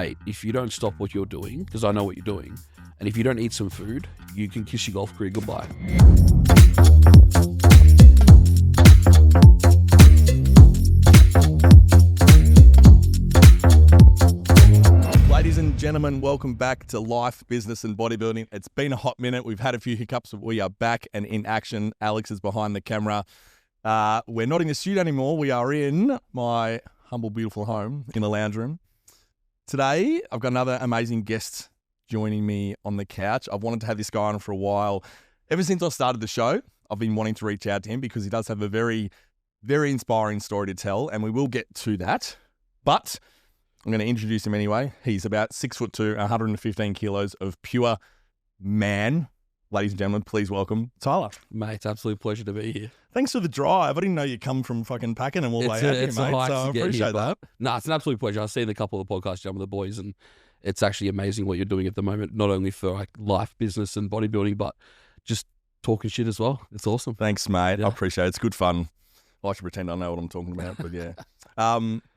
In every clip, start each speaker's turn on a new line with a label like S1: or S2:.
S1: Hey, if you don't stop what you're doing, because I know what you're doing, and if you don't eat some food, you can kiss your golf career goodbye.
S2: Ladies and gentlemen, welcome back to Life, Business and Bodybuilding. It's been a hot minute. We've had a few hiccups, but we are back and in action. Alex is behind the camera. We're not in the studio anymore. We are in my humble, beautiful home in the lounge room. Today, I've got another amazing guest joining me on the couch. I've wanted to have this guy on for a while. Ever since I started the show, I've been wanting to reach out to him because he does have a very, very inspiring story to tell, and we will get to that. But I'm going to introduce him anyway. He's about 6'2", 115 kilos of pure man. Ladies and gentlemen, please welcome Tyler.
S1: Mate, it's an absolute pleasure to be here.
S2: Thanks for the drive. I didn't know you come from fucking Packing and all the way out here, mate. So I appreciate that.
S1: No, it's an absolute pleasure. I've seen a couple of podcasts done with the boys, and it's actually amazing what you're doing at the moment, not only for like life, business and bodybuilding, but just talking shit as well. It's awesome.
S2: Thanks, mate.
S1: Yeah.
S2: I appreciate it. It's good fun. I like to pretend I know what I'm talking about, but yeah.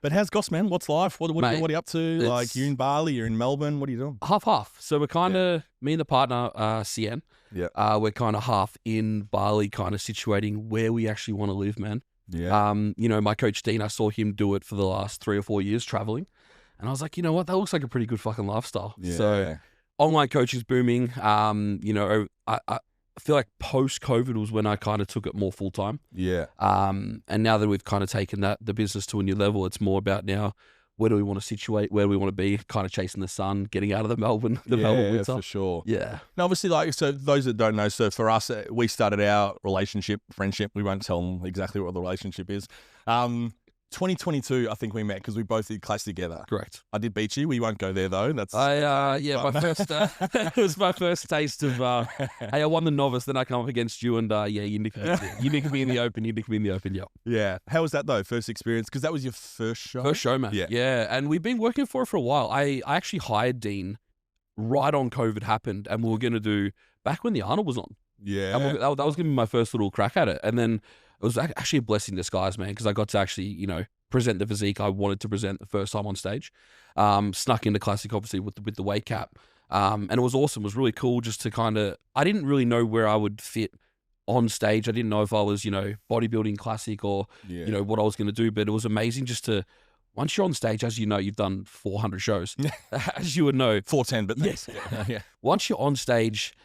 S2: But how's Goss, man? What's life? What are you up to? Like, you're in Bali, you're in Melbourne. What are you doing?
S1: Half. So we're kind of, me and the partner, CN, we're kind of half in Bali, kind of situating where we actually want to live, man.
S2: Yeah.
S1: You know, my coach Dean, I saw him do it for the last 3 or 4 years traveling. And I was like, you know what? That looks like a pretty good fucking lifestyle.
S2: Yeah.
S1: So online coaching is booming. You know, I feel like post-COVID was when I kind of took it more full-time.
S2: Yeah.
S1: And now that we've kind of taken the business to a new level, it's more about now, where do we want to situate, where do we want to be, kind of chasing the sun, getting out of the Melbourne winter.
S2: Yeah, for sure.
S1: Yeah.
S2: Now, obviously, like, so those that don't know, so for us, we started our friendship. We won't tell them exactly what the relationship is. 2022, I think we met because we both did class together.
S1: Correct.
S2: I did beat you. We won't go there though. That's
S1: my first. It was my first taste of. Hey, I won the novice, then I come up against you, and you nicked me in the open. Yeah.
S2: Yeah. How was that though? First experience, because that was your first show.
S1: First show, man. Yeah. And we've been working for it for a while. I actually hired Dean right on COVID happened, and we were going to do back when the Arnold was on.
S2: Yeah.
S1: And that was going to be my first little crack at it, and then it was actually a blessing in disguise, man, because I got to actually, you know, present the physique I wanted to present the first time on stage. Snuck into Classic, obviously, with the weight cap. And it was awesome. It was really cool just to kind of, I didn't really know where I would fit on stage. I didn't know if I was, you know, bodybuilding Classic or, you know, what I was going to do. But it was amazing just to, once you're on stage, as you know, you've done 400 shows, as you would know.
S2: 410, but
S1: yes.
S2: Yeah.
S1: Once you're on stage,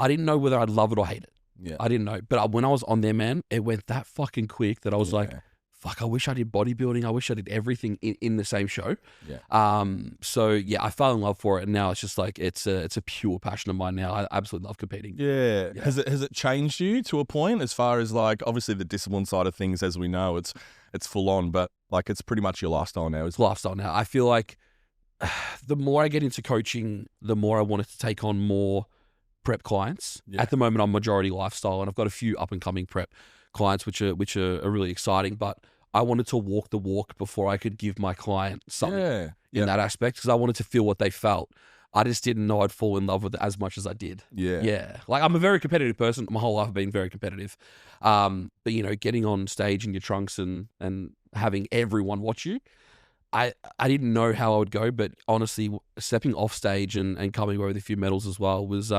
S1: I didn't know whether I'd love it or hate it.
S2: Yeah.
S1: I didn't know. But when I was on there, man, it went that fucking quick that I was like, fuck, I wish I did bodybuilding. I wish I did everything in the same show.
S2: Yeah.
S1: So yeah, I fell in love for it, and now it's just like it's a pure passion of mine now. I absolutely love competing.
S2: Yeah. Has it changed you to a point as far as like obviously the discipline side of things, as we know, it's full on, but like it's pretty much your lifestyle now.
S1: It's lifestyle now. I feel like the more I get into coaching, the more I wanted to take on more prep clients. At the moment, I'm majority lifestyle, and I've got a few up and coming prep clients, which are really exciting. But I wanted to walk the walk before I could give my client something in that aspect, because I wanted to feel what they felt. I just didn't know I'd fall in love with it as much as I did. Yeah. Like, I'm a very competitive person. My whole life I've been very competitive. But you know, getting on stage in your trunks and having everyone watch you, I didn't know how I would go, but honestly, stepping off stage and coming away with a few medals as well was,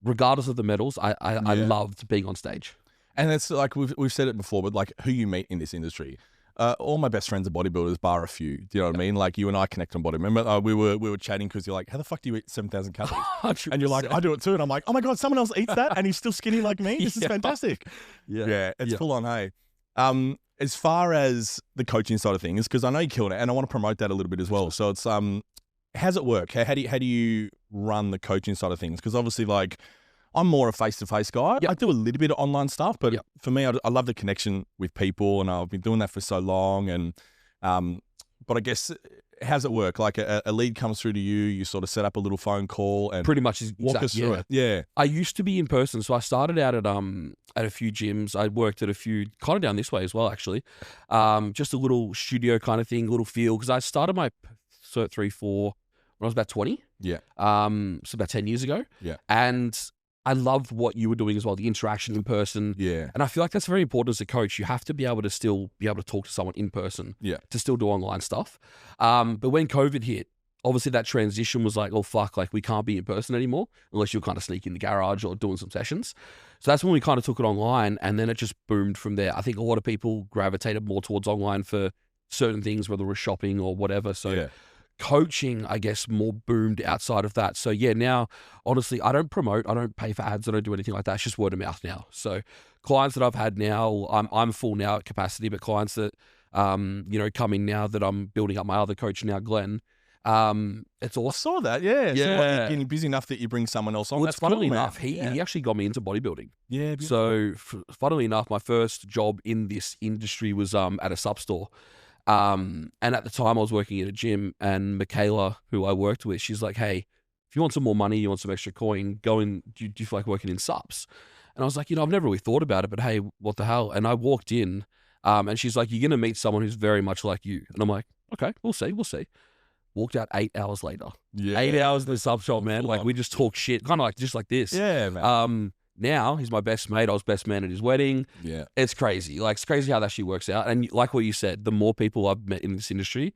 S1: regardless of the medals, I loved being on stage.
S2: And it's like, we've said it before, but like who you meet in this industry, all my best friends are bodybuilders, bar a few. Do you know what I mean? Like, you and I connect on body. Remember, we were chatting because you're like, how the fuck do you eat 7,000 calories?
S1: 100%.
S2: And you're like, I do it too. And I'm like, oh my God, someone else eats that and he's still skinny like me? This is fantastic. It's full on, hey. As far as the coaching side of things, because I know you killed it, and I want to promote that a little bit as well. So it's how's it work? How do you run the coaching side of things? Because obviously, like, I'm more a face-to-face guy. I do a little bit of online stuff, but for me, I love the connection with people, and I've been doing that for so long. And but I guess, how's it work? Like a lead comes through to you, you sort of set up a little phone call and
S1: pretty much
S2: walk us through it. Yeah.
S1: I used to be in person, so I started out at a few gyms. I worked at a few kind of down this way as well, actually. Just a little studio kind of thing, little feel, because I started my Cert 3-4 when I was about 20.
S2: Yeah.
S1: So about 10 years ago.
S2: Yeah.
S1: And I loved what you were doing as well, the interaction in person.
S2: Yeah.
S1: And I feel like that's very important as a coach. You have to be able to still be able to talk to someone in person.
S2: Yeah.
S1: To still do online stuff. But when COVID hit, obviously that transition was like, oh fuck, like we can't be in person anymore unless you're kind of sneaking in the garage or doing some sessions. So that's when we kind of took it online, and then it just boomed from there. I think a lot of people gravitated more towards online for certain things, whether it was shopping or whatever. So coaching, I guess, more boomed outside of that. So yeah, now honestly, I don't promote, I don't pay for ads, I don't do anything like that. It's just word of mouth now. So clients that I've had now, I'm full now at capacity, but clients that come in now that I'm building up my other coach now, Glenn. It's awesome.
S2: I saw that, yeah.
S1: Yeah.
S2: So what, you're getting busy enough that you bring someone else on.
S1: Well,
S2: That's
S1: funnily
S2: cool,
S1: enough,
S2: man.
S1: he actually got me into bodybuilding.
S2: Yeah, beautiful.
S1: So funnily enough, my first job in this industry was at a sub store. And at the time I was working at a gym, and Michaela, who I worked with, she's like, hey, if you want some more money, you want some extra coin, go in, do you feel like working in subs? And I was like, I've never really thought about it, but hey, what the hell? And I walked in, and she's like, you're going to meet someone who's very much like you. And I'm like, okay, we'll see. Walked out 8 hours later. Yeah. 8 hours in the sub shop, man. Like, we just talk shit, kind of like just like this.
S2: Yeah, man.
S1: Now he's my best mate. I was best man at his wedding.
S2: Yeah.
S1: It's crazy. Like, it's crazy how that shit works out. And like what you said, the more people I've met in this industry,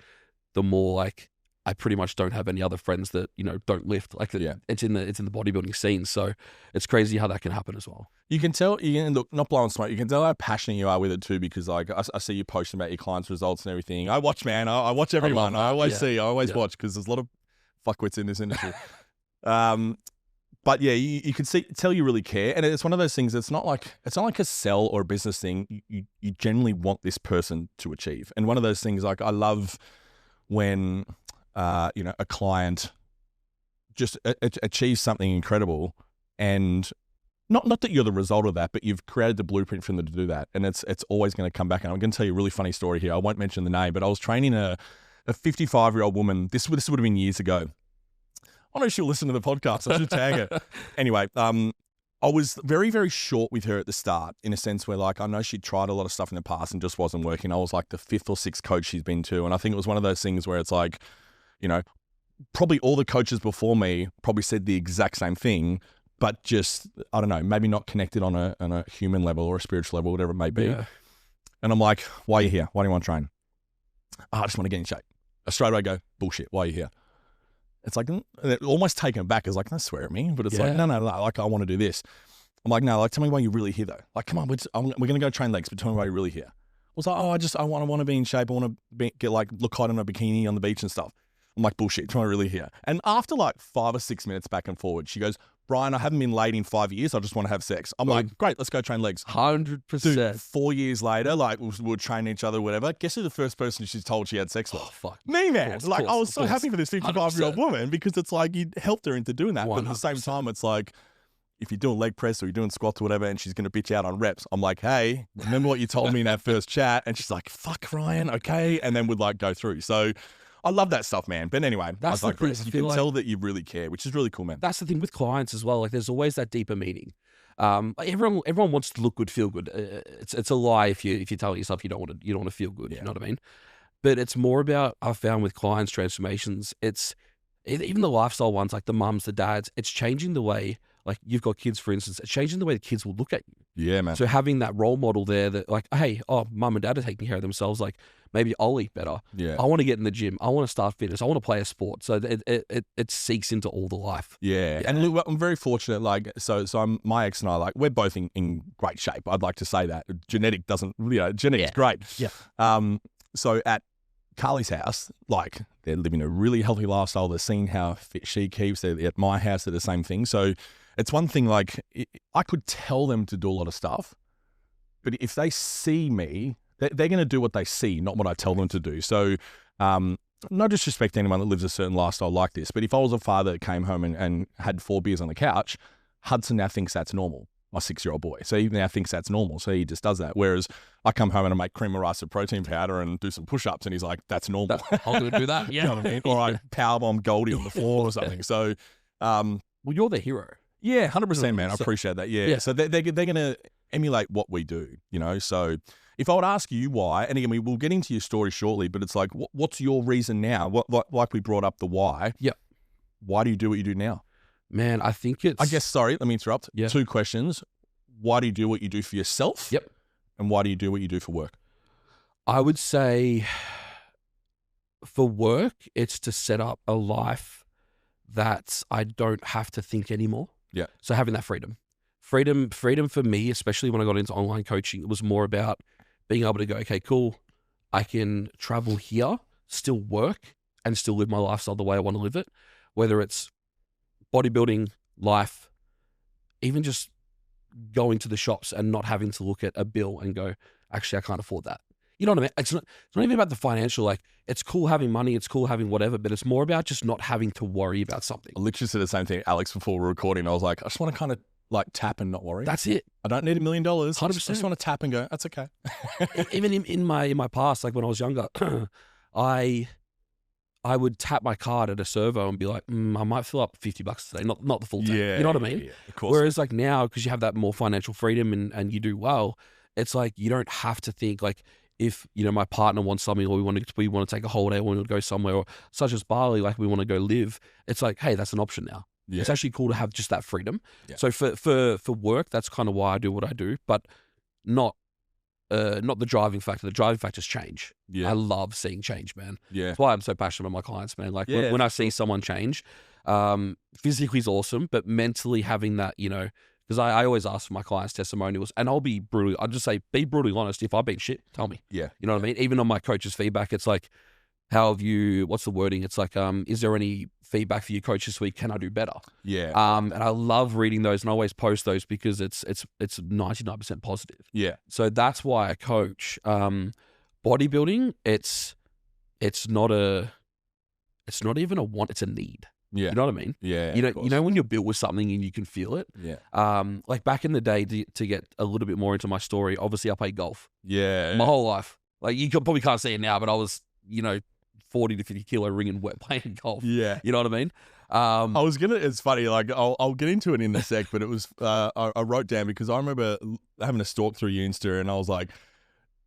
S1: the more like I pretty much don't have any other friends that, don't lift. Like, it's in the bodybuilding scene. So it's crazy how that can happen as well.
S2: You can tell, look, not blowing smoke, you can tell how passionate you are with it too, because like I see you posting about your clients' results and everything. I watch, man. I watch everyone. I always watch, because there's a lot of fuckwits in this industry. But yeah, you can tell you really care. And it's one of those things, it's not like a sell or a business thing. You generally want this person to achieve. And one of those things, like I love when, a client just achieves something incredible, and not that you're the result of that, but you've created the blueprint for them to do that. And it's always going to come back. And I'm going to tell you a really funny story here. I won't mention the name, but I was training a 55-year-old woman. This would have been years ago. I know she'll listen to the podcast. I should tag her. Anyway, I was very, very short with her at the start, in a sense where, like, I know she'd tried a lot of stuff in the past and just wasn't working. I was like the 5th or 6th coach she's been to. And I think it was one of those things where it's like, probably all the coaches before me probably said the exact same thing, but just, I don't know, maybe not connected on a human level or a spiritual level, whatever it may be. Yeah. And I'm like, why are you here? Why do you want to train? I just want to get in shape. Straight away I go, bullshit, why are you here? It's like, almost taken aback. It's like, don't swear at me. But it's like, no, like, I want to do this. I'm like, no, like, tell me why you're really here though. Like, come on, we're going to go train legs, but tell me why you're really here. I was like, I want to be in shape. I want to look hot in a bikini on the beach and stuff. I'm like, bullshit, tell me why you're really here. And after like 5 or 6 minutes back and forward, she goes, Brian, I haven't been laid in 5 years. I just want to have sex. I'm like, great, let's go train legs.
S1: 100%.
S2: Dude, 4 years later, like, we'll train each other, whatever. Guess who the first person she's told she had sex with?
S1: Oh, fuck.
S2: Me, man. I was so happy for this 55-year-old woman, because it's like you helped her into doing that. 100%. But at the same time, it's like, if you're doing leg press or you're doing squats or whatever, and she's going to bitch out on reps, I'm like, hey, remember what you told me in that first chat? And she's like, fuck, Ryan, okay. And then we'd like go through. So I love that stuff, man. But anyway,
S1: that's
S2: like, you can tell that you really care, which is really cool, man.
S1: That's the thing with clients as well. Like, there's always that deeper meaning. Like everyone wants to look good, feel good. It's a lie if you tell yourself you don't want to feel good. Yeah. You know what I mean? But it's more about, I've found with clients transformations, it's even the lifestyle ones, like the mums, the dads. It's changing the way, like, you've got kids, for instance. It's changing the way the kids will look at you.
S2: Yeah, man.
S1: So having that role model there that, like, hey, mum and dad are taking care of themselves. Like, maybe I'll eat better.
S2: Yeah.
S1: I want to get in the gym. I want to start fitness. I want to play a sport. So it seeks into all the life.
S2: Yeah. And look, I'm very fortunate. Like, so my ex and I, like, we're both in great shape. I'd like to say that. Genetic is great.
S1: Yeah.
S2: So at Carly's house, like, they're living a really healthy lifestyle. They're seeing how fit she keeps. They're at my house, they're the same thing. So it's one thing, like, I could tell them to do a lot of stuff, but if they see me, they're going to do what they see, not what I tell them to do. So no disrespect to anyone that lives a certain lifestyle like this, but if I was a father that came home and had 4 beers on the couch, Hudson now thinks that's normal, my 6-year-old boy. So he now thinks that's normal. So he just does that. Whereas I come home and I make cream of rice with protein powder and do some push-ups, and he's like, that's normal.
S1: I'm going to do that. Yeah.
S2: You know what I mean? Or I powerbomb Goldie on the floor or something. So,
S1: well, you're the hero.
S2: Yeah, 100%, man. I appreciate that. Yeah. So they're going to emulate what we do, So if I would ask you why, and again, we'll get into your story shortly, but it's like, what's your reason now? Like we brought up the why.
S1: Yep.
S2: Why do you do what you do now?
S1: Man, I think it's...
S2: sorry, let me interrupt.
S1: Yeah.
S2: 2 questions. Why do you do what you do for yourself?
S1: Yep.
S2: And why do you do what you do for work?
S1: I would say, for work, it's to set up a life that I don't have to think anymore.
S2: Yeah.
S1: So having that freedom for me, especially when I got into online coaching, it was more about being able to go, okay, cool. I can travel here, still work, and still live my lifestyle the way I want to live it. Whether it's bodybuilding, life, even just going to the shops and not having to look at a bill and go, actually, I can't afford that. You know what I mean? It's not even about the financial, like, it's cool having money, it's cool having whatever, but it's more about just not having to worry about something.
S2: I literally said the same thing, Alex, before we were recording. I was like, I just want to kind of like tap and not worry.
S1: That's it.
S2: I don't need $1 million.
S1: 100%.
S2: I just want to tap and go, that's okay.
S1: Even in my past, like when I was younger, I would tap my card at a servo and be like, I might fill up $50 today, not the full tank.
S2: Yeah,
S1: you know what I mean?
S2: Yeah, of course.
S1: Whereas like now, because you have that more financial freedom and you do well, it's like you don't have to think like, if, you know, my partner wants something, or we want to take a holiday, or we want to go somewhere, or such as Bali, like we want to go live, it's like, hey, that's an option now. Yeah. It's actually cool to have just that freedom. Yeah. So for work, that's kind of why I do what I do, but not the driving factor. The driving factor's change. Yeah. I love seeing change, man. Yeah. That's why I'm so passionate about my clients, man. Like when I see someone change, physically is awesome, but mentally having that, you know, because I always ask for my clients' testimonials, and I'll just say, be brutally honest. If I've been shit, tell me. Yeah. You know what I mean? Even on my coach's feedback, it's like, what's the wording? It's like, is there any feedback for your coach this week? Can I do better? Yeah. And I love reading those, and I always post those because it's 99% positive. Yeah. So that's why I coach. Bodybuilding, it's not even a want, it's a need. Yeah. You know what I mean? Yeah. You know when you're built with something and you can feel it? Yeah. Like back in the day, to get a little bit more into my story, obviously I played golf. Yeah. My whole life. Like you probably can't see it now, but I was, 40 to 50 kilo ringing wet playing golf. Yeah. You know what I mean?
S2: It's funny, like I'll get into it in a sec, but it was, I wrote down because I remember having a stalk through your Insta and I was like,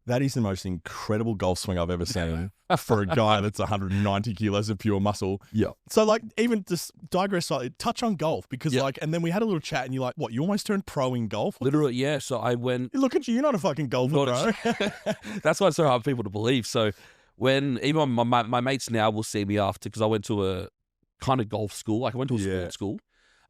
S2: that is the most incredible golf swing I've ever seen for a guy that's 190 kilos of pure muscle. Yeah. So like, even just digress slightly, touch on golf because and then we had a little chat and you're like, what, you almost turned pro in golf?
S1: Literally, yeah. So I went.
S2: Look at you, you're not a fucking golfer, bro.
S1: That's why it's so hard for people to believe. So when even my mates now will see me after, because I went to a kind of golf school, like I went to a sports school.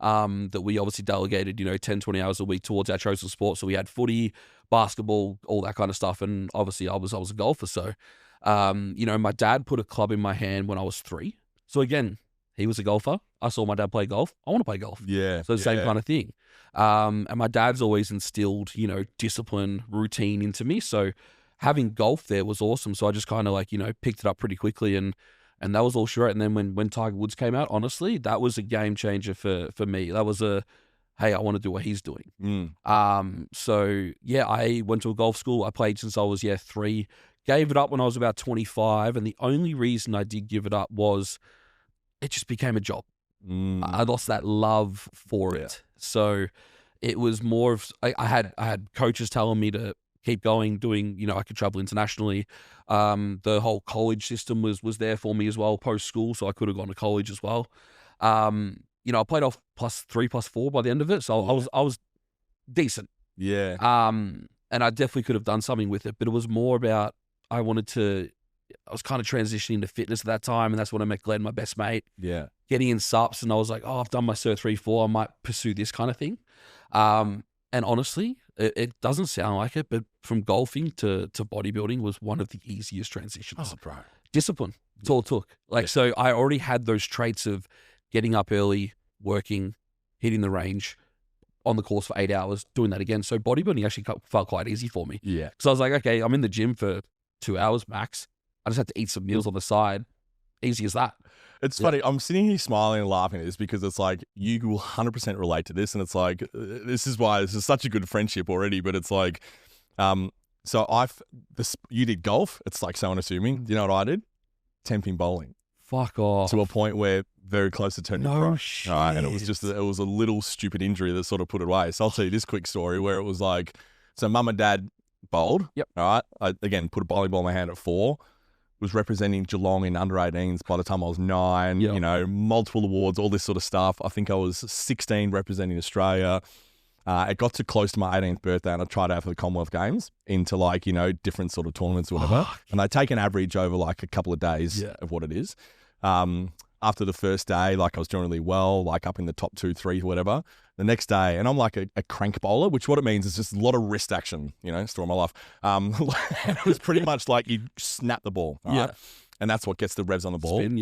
S1: That we obviously delegated, 10, 20 hours a week towards our chosen sport. So we had footy, basketball, all that kind of stuff. And obviously I was a golfer. So, my dad put a club in my hand when I was 3. So again, he was a golfer. I saw my dad play golf. I want to play golf. Yeah. So the same kind of thing. And my dad's always instilled, discipline, routine into me. So having golf there was awesome. So I just kind of picked it up pretty quickly and that was all short. And then when Tiger Woods came out, honestly, that was a game changer for me. That was hey, I want to do what he's doing. So yeah, I went to a golf school. I played since I was 3. Gave it up when I was about 25. And the only reason I did give it up was it just became a job. I lost that love for it. So it was more of, I had coaches telling me to keep going, doing, I could travel internationally. The whole college system was there for me as well, post-school, so I could have gone to college as well. I played off +3, +4 by the end of it, so I was decent. Yeah. And I definitely could have done something with it, but it was more about, I was kind of transitioning to fitness at that time, and that's when I met Glenn, my best mate. Yeah. Getting in SUPs, and I was like, I've done my Cert 3-4, I might pursue this kind of thing. And honestly, it doesn't sound like it, but from golfing to bodybuilding was one of the easiest transitions. Oh, bro. Discipline. That's all it took. So I already had those traits of getting up early, working, hitting the range, on the course for 8 hours, doing that again. So bodybuilding actually felt quite easy for me. Yeah. So I was like, okay, I'm in the gym for 2 hours max. I just have to eat some meals on the side. Easy as that.
S2: It's funny. I'm sitting here smiling and laughing at this because it's like, you will 100% relate to this. And it's like, this is why this is such a good friendship already. But it's like, so you did golf. It's like so unassuming. Do you know what I did? 10-pin bowling.
S1: Fuck off.
S2: To a point where very close to turning pro.
S1: Shit.
S2: All right, and it was a little stupid injury that sort of put it away. So I'll tell you this quick story where it was like, so mum and dad bowled. Yep. All right. I, again, put a bowling ball in my hand at 4. Was representing Geelong in under 18s by the time I was 9, multiple awards, all this sort of stuff. I think I was 16 representing Australia. It got to close to my 18th birthday and I tried out for the Commonwealth Games into like, different sort of tournaments or whatever. And they take an average over like a couple of days of what it is. After the first day, like I was doing really well, like up in the top 2, 3, whatever. The next day, and I'm like a crank bowler, which what it means is just a lot of wrist action, story of my life. It was pretty much like you snap the ball. Right? And that's what gets the revs on the ball.
S1: Spin,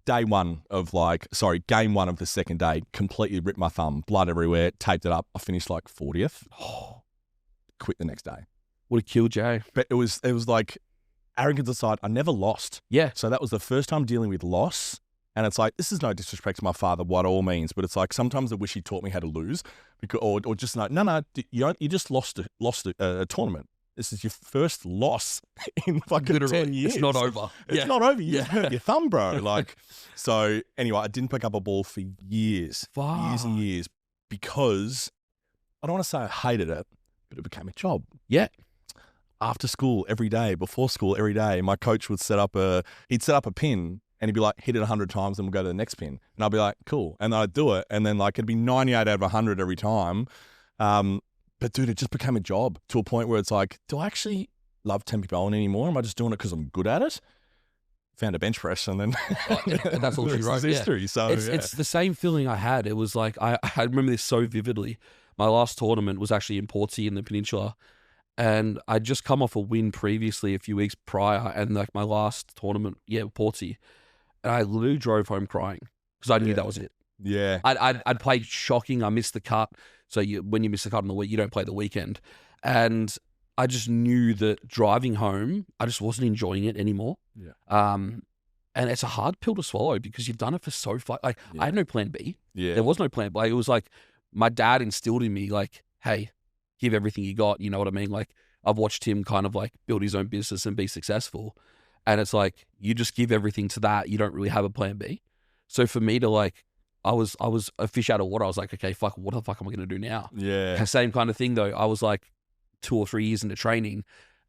S2: Game one of the second day, completely ripped my thumb, blood everywhere, taped it up. I finished like 40th. Quit the next day.
S1: Would have killed Jay.
S2: But it was like arrogance aside, I never lost.
S1: Yeah.
S2: So that was the first time dealing with loss. And it's like, this is no disrespect to my father by all means, but it's like sometimes I wish he taught me how to lose, because, or just like, no, you just lost a tournament. This is your first loss in fucking
S1: Literally,
S2: 10 years.
S1: It's not over.
S2: It's not over. You just hurt your thumb, bro. So anyway, I didn't pick up a ball for years and years, because I don't want to say I hated it, but it became a job.
S1: Yeah.
S2: After school every day, before school every day, my coach would set up a pin and he'd be like, hit it 100 times and we'll go to the next pin. And I'd be like, cool. And then I'd do it. And then like, it'd be 98 out of 100 every time. But dude, it just became a job to a point where it's like, do I actually love tempi bowling anymore? Am I just doing it because I'm good at it? Found a bench press and then
S1: that's all she wrote.
S2: History. So
S1: it's the same feeling I had. It was like, I remember this so vividly. My last tournament was actually in Portsea in the Peninsula. And I'd just come off a win previously a few weeks prior. And like my last tournament, Portsea. And I literally drove home crying because I knew that was it.
S2: Yeah.
S1: I'd played shocking. I missed the cut. So when you miss the cut on the week, you don't play the weekend. And I just knew that driving home, I just wasn't enjoying it anymore.
S2: Yeah.
S1: And it's a hard pill to swallow because you've done it for so far. Like I had no plan B.
S2: Yeah.
S1: There was no plan B. Like, it was like my dad instilled in me like, hey, give everything you got. You know what I mean? Like I've watched him kind of like build his own business and be successful. And it's like, you just give everything to that. You don't really have a plan B. So for me to like, I was a fish out of water. I was like, okay, fuck, what the fuck am I going to do now?
S2: Yeah.
S1: Same kind of thing though. I was like 2 or 3 years into training,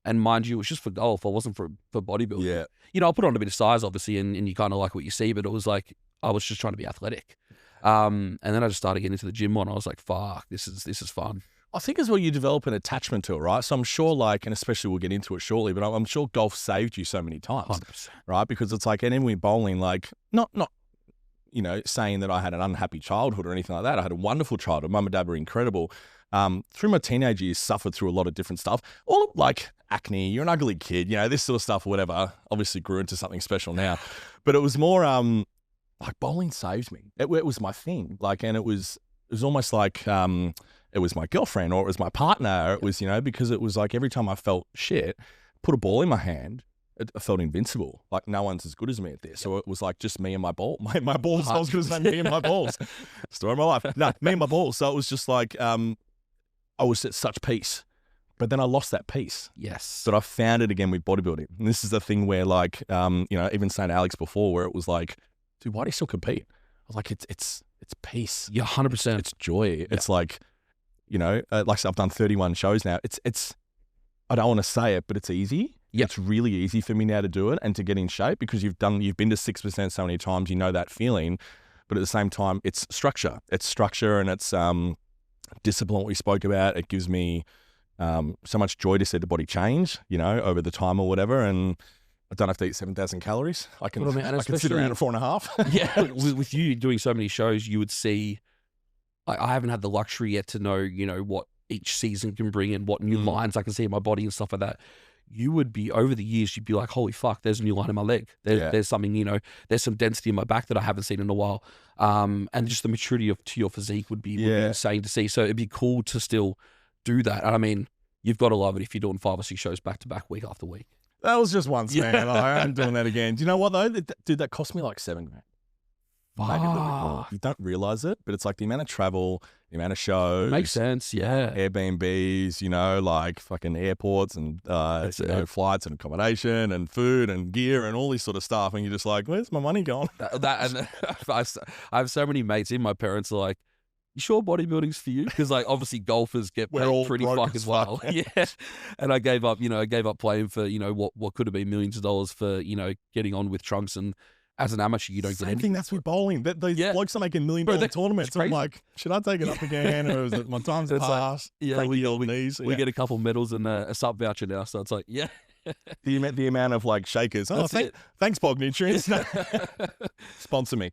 S1: and mind you, it was just for golf. I wasn't for bodybuilding.
S2: Yeah.
S1: I put on a bit of size obviously, and you kind of like what you see, but it was like, I was just trying to be athletic. And then I just started getting into the gym and I was like, fuck, this is fun.
S2: I think as well you develop an attachment to it, right? So I'm sure and especially we'll get into it shortly, but I'm sure golf saved you so many times,
S1: 100%.
S2: right? Because it's like, and then with bowling, like not saying that I had an unhappy childhood or anything like that. I had a wonderful childhood. Mum and dad were incredible. Through my teenage years, suffered through a lot of different stuff. All like acne, you're an ugly kid, this sort of stuff or whatever. Obviously grew into something special now. But it was more like bowling saved me. It was my thing. Like, and it was almost like it was my girlfriend or it was my partner. It was, because it was like every time I felt shit, put a ball in my hand, I felt invincible. Like no one's as good as me at this. So it was like just me and my ball. My balls. I was going to say me and my balls. Story of my life. No, me and my balls. So it was just like I was at such peace. But then I lost that peace.
S1: Yes.
S2: But I found it again with bodybuilding. And this is the thing where like, even saying to Alex before, where it was like, dude, why do you still compete? I was like, it's peace.
S1: Yeah, 100%.
S2: It's joy. It's like, like I said, I've done 31 shows now. It's I don't want to say it, but it's easy.
S1: Yep.
S2: It's really easy for me now to do it and to get in shape because you've been to 6% so many times, that feeling. But at the same time, it's structure. It's structure and it's discipline, what we spoke about. It gives me so much joy to see the body change, over the time or whatever. And I don't have to eat 7,000 calories. I can sit around at 4.5.
S1: Yeah. With you doing so many shows, you would see, I haven't had the luxury yet to know, what each season can bring and what new lines I can see in my body and stuff like that. You would be, over the years, you'd be like, holy fuck, there's a new line in my leg. There's something, there's some density in my back that I haven't seen in a while. And just the maturity to your physique would be insane to see. So it'd be cool to still do that. And I mean, you've got to love it if you're doing 5 or 6 shows back to back, week after week.
S2: That was just once, man. I'm doing that again. Do you know what though? Dude, that cost me like $7,000. Maybe a little bit more. You don't realize it, but it's like the amount of travel, the amount of shows.
S1: It makes sense, yeah.
S2: Airbnbs, like fucking airports and flights and accommodation and food and gear and all this sort of stuff. And you're just like, where's my money going?
S1: And I have so many mates in. My parents are like, you sure bodybuilding's for you? Because like obviously golfers get paid pretty fuck as well. Yeah. And I gave up, playing for, what could have been millions of dollars for, getting on with trunks and as an amateur, you don't get
S2: Same
S1: anything.
S2: thing. That's with bowling. Those blokes are making $1 million tournaments. I'm like, should I take it up again, or is it my time's passed?
S1: Like,
S2: we
S1: get a couple medals and a sub voucher now, so it's like, yeah.
S2: The amount of like shakers. Oh, thanks, Bog Nutrients. Sponsor me.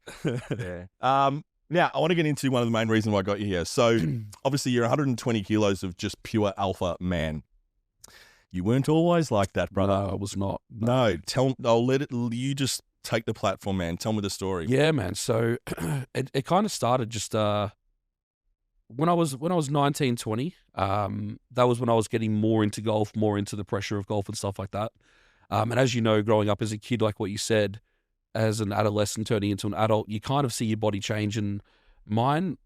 S2: Now, I want to get into one of the main reasons why I got you here. So, obviously, you're 120 kilos of just pure alpha man. You weren't always like that, brother.
S1: No, I was not.
S2: No, you just take the platform, man. Tell me the story.
S1: Yeah, man. So, it kind of started just when I was 19, 20. That was when I was getting more into golf, more into the pressure of golf and stuff like that. And as you know, growing up as a kid, like what you said, as an adolescent turning into an adult, you kind of see your body change. And mine,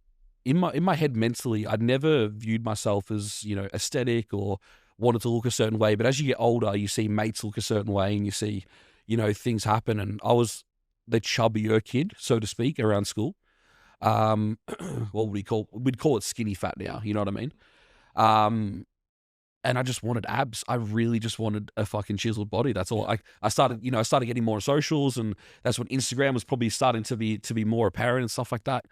S1: in my head mentally, I'd never viewed myself as, aesthetic or wanted to look a certain way. But as you get older, you see mates look a certain way and you see, things happen. And I was the chubbier kid, so to speak, around school. We'd call it skinny fat now. You know what I mean? And I just wanted abs. I really just wanted a fucking chiseled body. That's all. I started getting more on socials, and that's when Instagram was probably starting to be more apparent and stuff like that.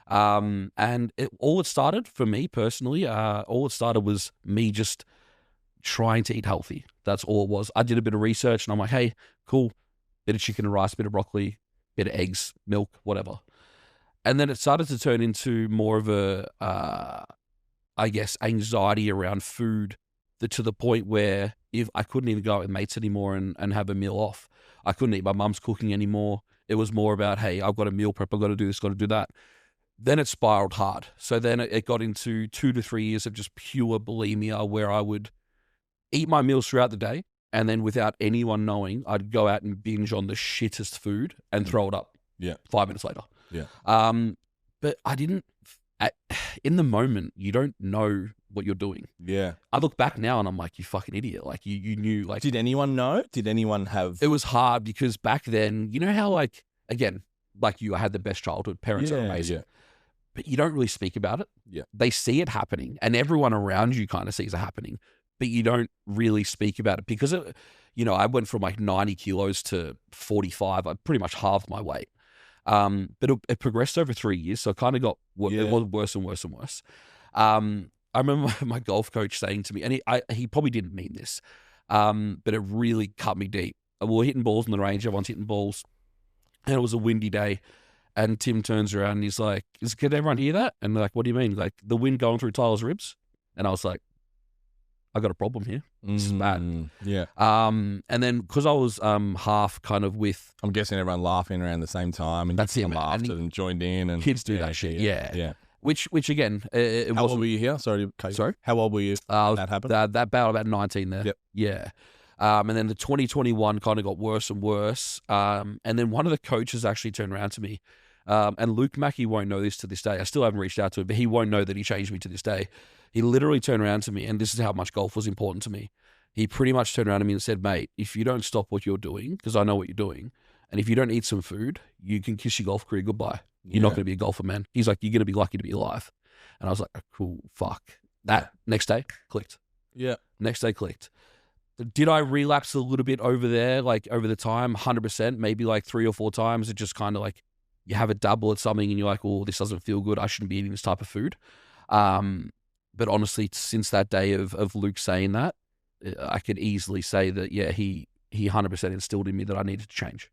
S1: And all it started for me personally, was me just trying to eat healthy. That's all it was. I did a bit of research, and I'm like, hey, cool, bit of chicken and rice, bit of broccoli, bit of eggs, milk, whatever. And then it started to turn into more of a, anxiety around food. To the point where if I couldn't even go out with mates anymore and have a meal off. I couldn't eat my mum's cooking anymore. It was more about, hey, I've got a meal prep, I've got to do this, got to do that. Then it spiraled hard. So then it got into 2 to 3 years of just pure bulimia, where I would eat my meals throughout the day, and then without anyone knowing, I'd go out and binge on the shittest food and throw it up 5 minutes later.
S2: Yeah.
S1: But I didn't, in the moment, you don't know what you're doing.
S2: Yeah.
S1: I look back now and I'm like, you fucking idiot. Like you knew, like.
S2: Did anyone know? Did anyone have?
S1: It was hard because back then, you know how I had the best childhood. Parents are amazing. Yeah. But you don't really speak about it.
S2: Yeah.
S1: They see it happening and everyone around you kind of sees it happening, but you don't really speak about it because I went from like 90 kilos to 45. I pretty much halved my weight. But it progressed over 3 years. So it kind of got, it was worse and worse and worse. I remember my golf coach saying to me, and he probably didn't mean this, but it really cut me deep. We were hitting balls in the range, everyone's hitting balls, and it was a windy day. And Tim turns around and he's like, "Can everyone hear that?" And they're like, "What do you mean?" Like, the wind going through Tyler's ribs? And I was like, I got a problem here. This is bad.
S2: Yeah.
S1: And then because I was half kind of with,
S2: I'm guessing everyone laughing around the same time, and
S1: that's him,
S2: laughed and joined in, and
S1: kids do that shit. Yeah. Which again, it
S2: How old were you here? Sorry. How old were you? That happened.
S1: That battle about 19 there.
S2: Yep.
S1: Yeah. And then the 2021 kind of got worse and worse. And then one of the coaches actually turned around to me. And Luke Mackey won't know this to this day. I still haven't reached out to him, but he won't know that he changed me to this day. He literally turned around to me, and this is how much golf was important to me. He pretty much turned around to me and said, "Mate, if you don't stop what you're doing, because I know what you're doing, and if you don't eat some food, you can kiss your golf career goodbye. You're not going to be a golfer, man." He's like, "You're going to be lucky to be alive." And I was like, oh, cool, fuck. That next day, clicked.
S2: Yeah.
S1: Next day, clicked. Did I relapse a little bit over there, like over the time? 100%, maybe like 3 or 4 times. It just kind of like, you have a dabble at something and you're like, oh, this doesn't feel good. I shouldn't be eating this type of food. But honestly, since that day of Luke saying that, I could easily say that, yeah, he 100% instilled in me that I needed to change.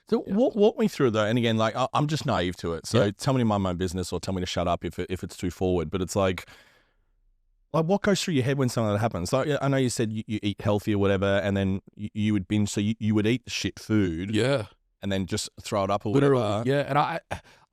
S2: So walk me through though, and again, like I'm just naive to it. So tell me to mind my own business, or tell me to shut up if it's too forward. But it's like what goes through your head when something like that happens? Like, I know you said you eat healthy or whatever, and then you would binge. So you would eat shit food, and then just throw it up or whatever.
S1: Yeah, and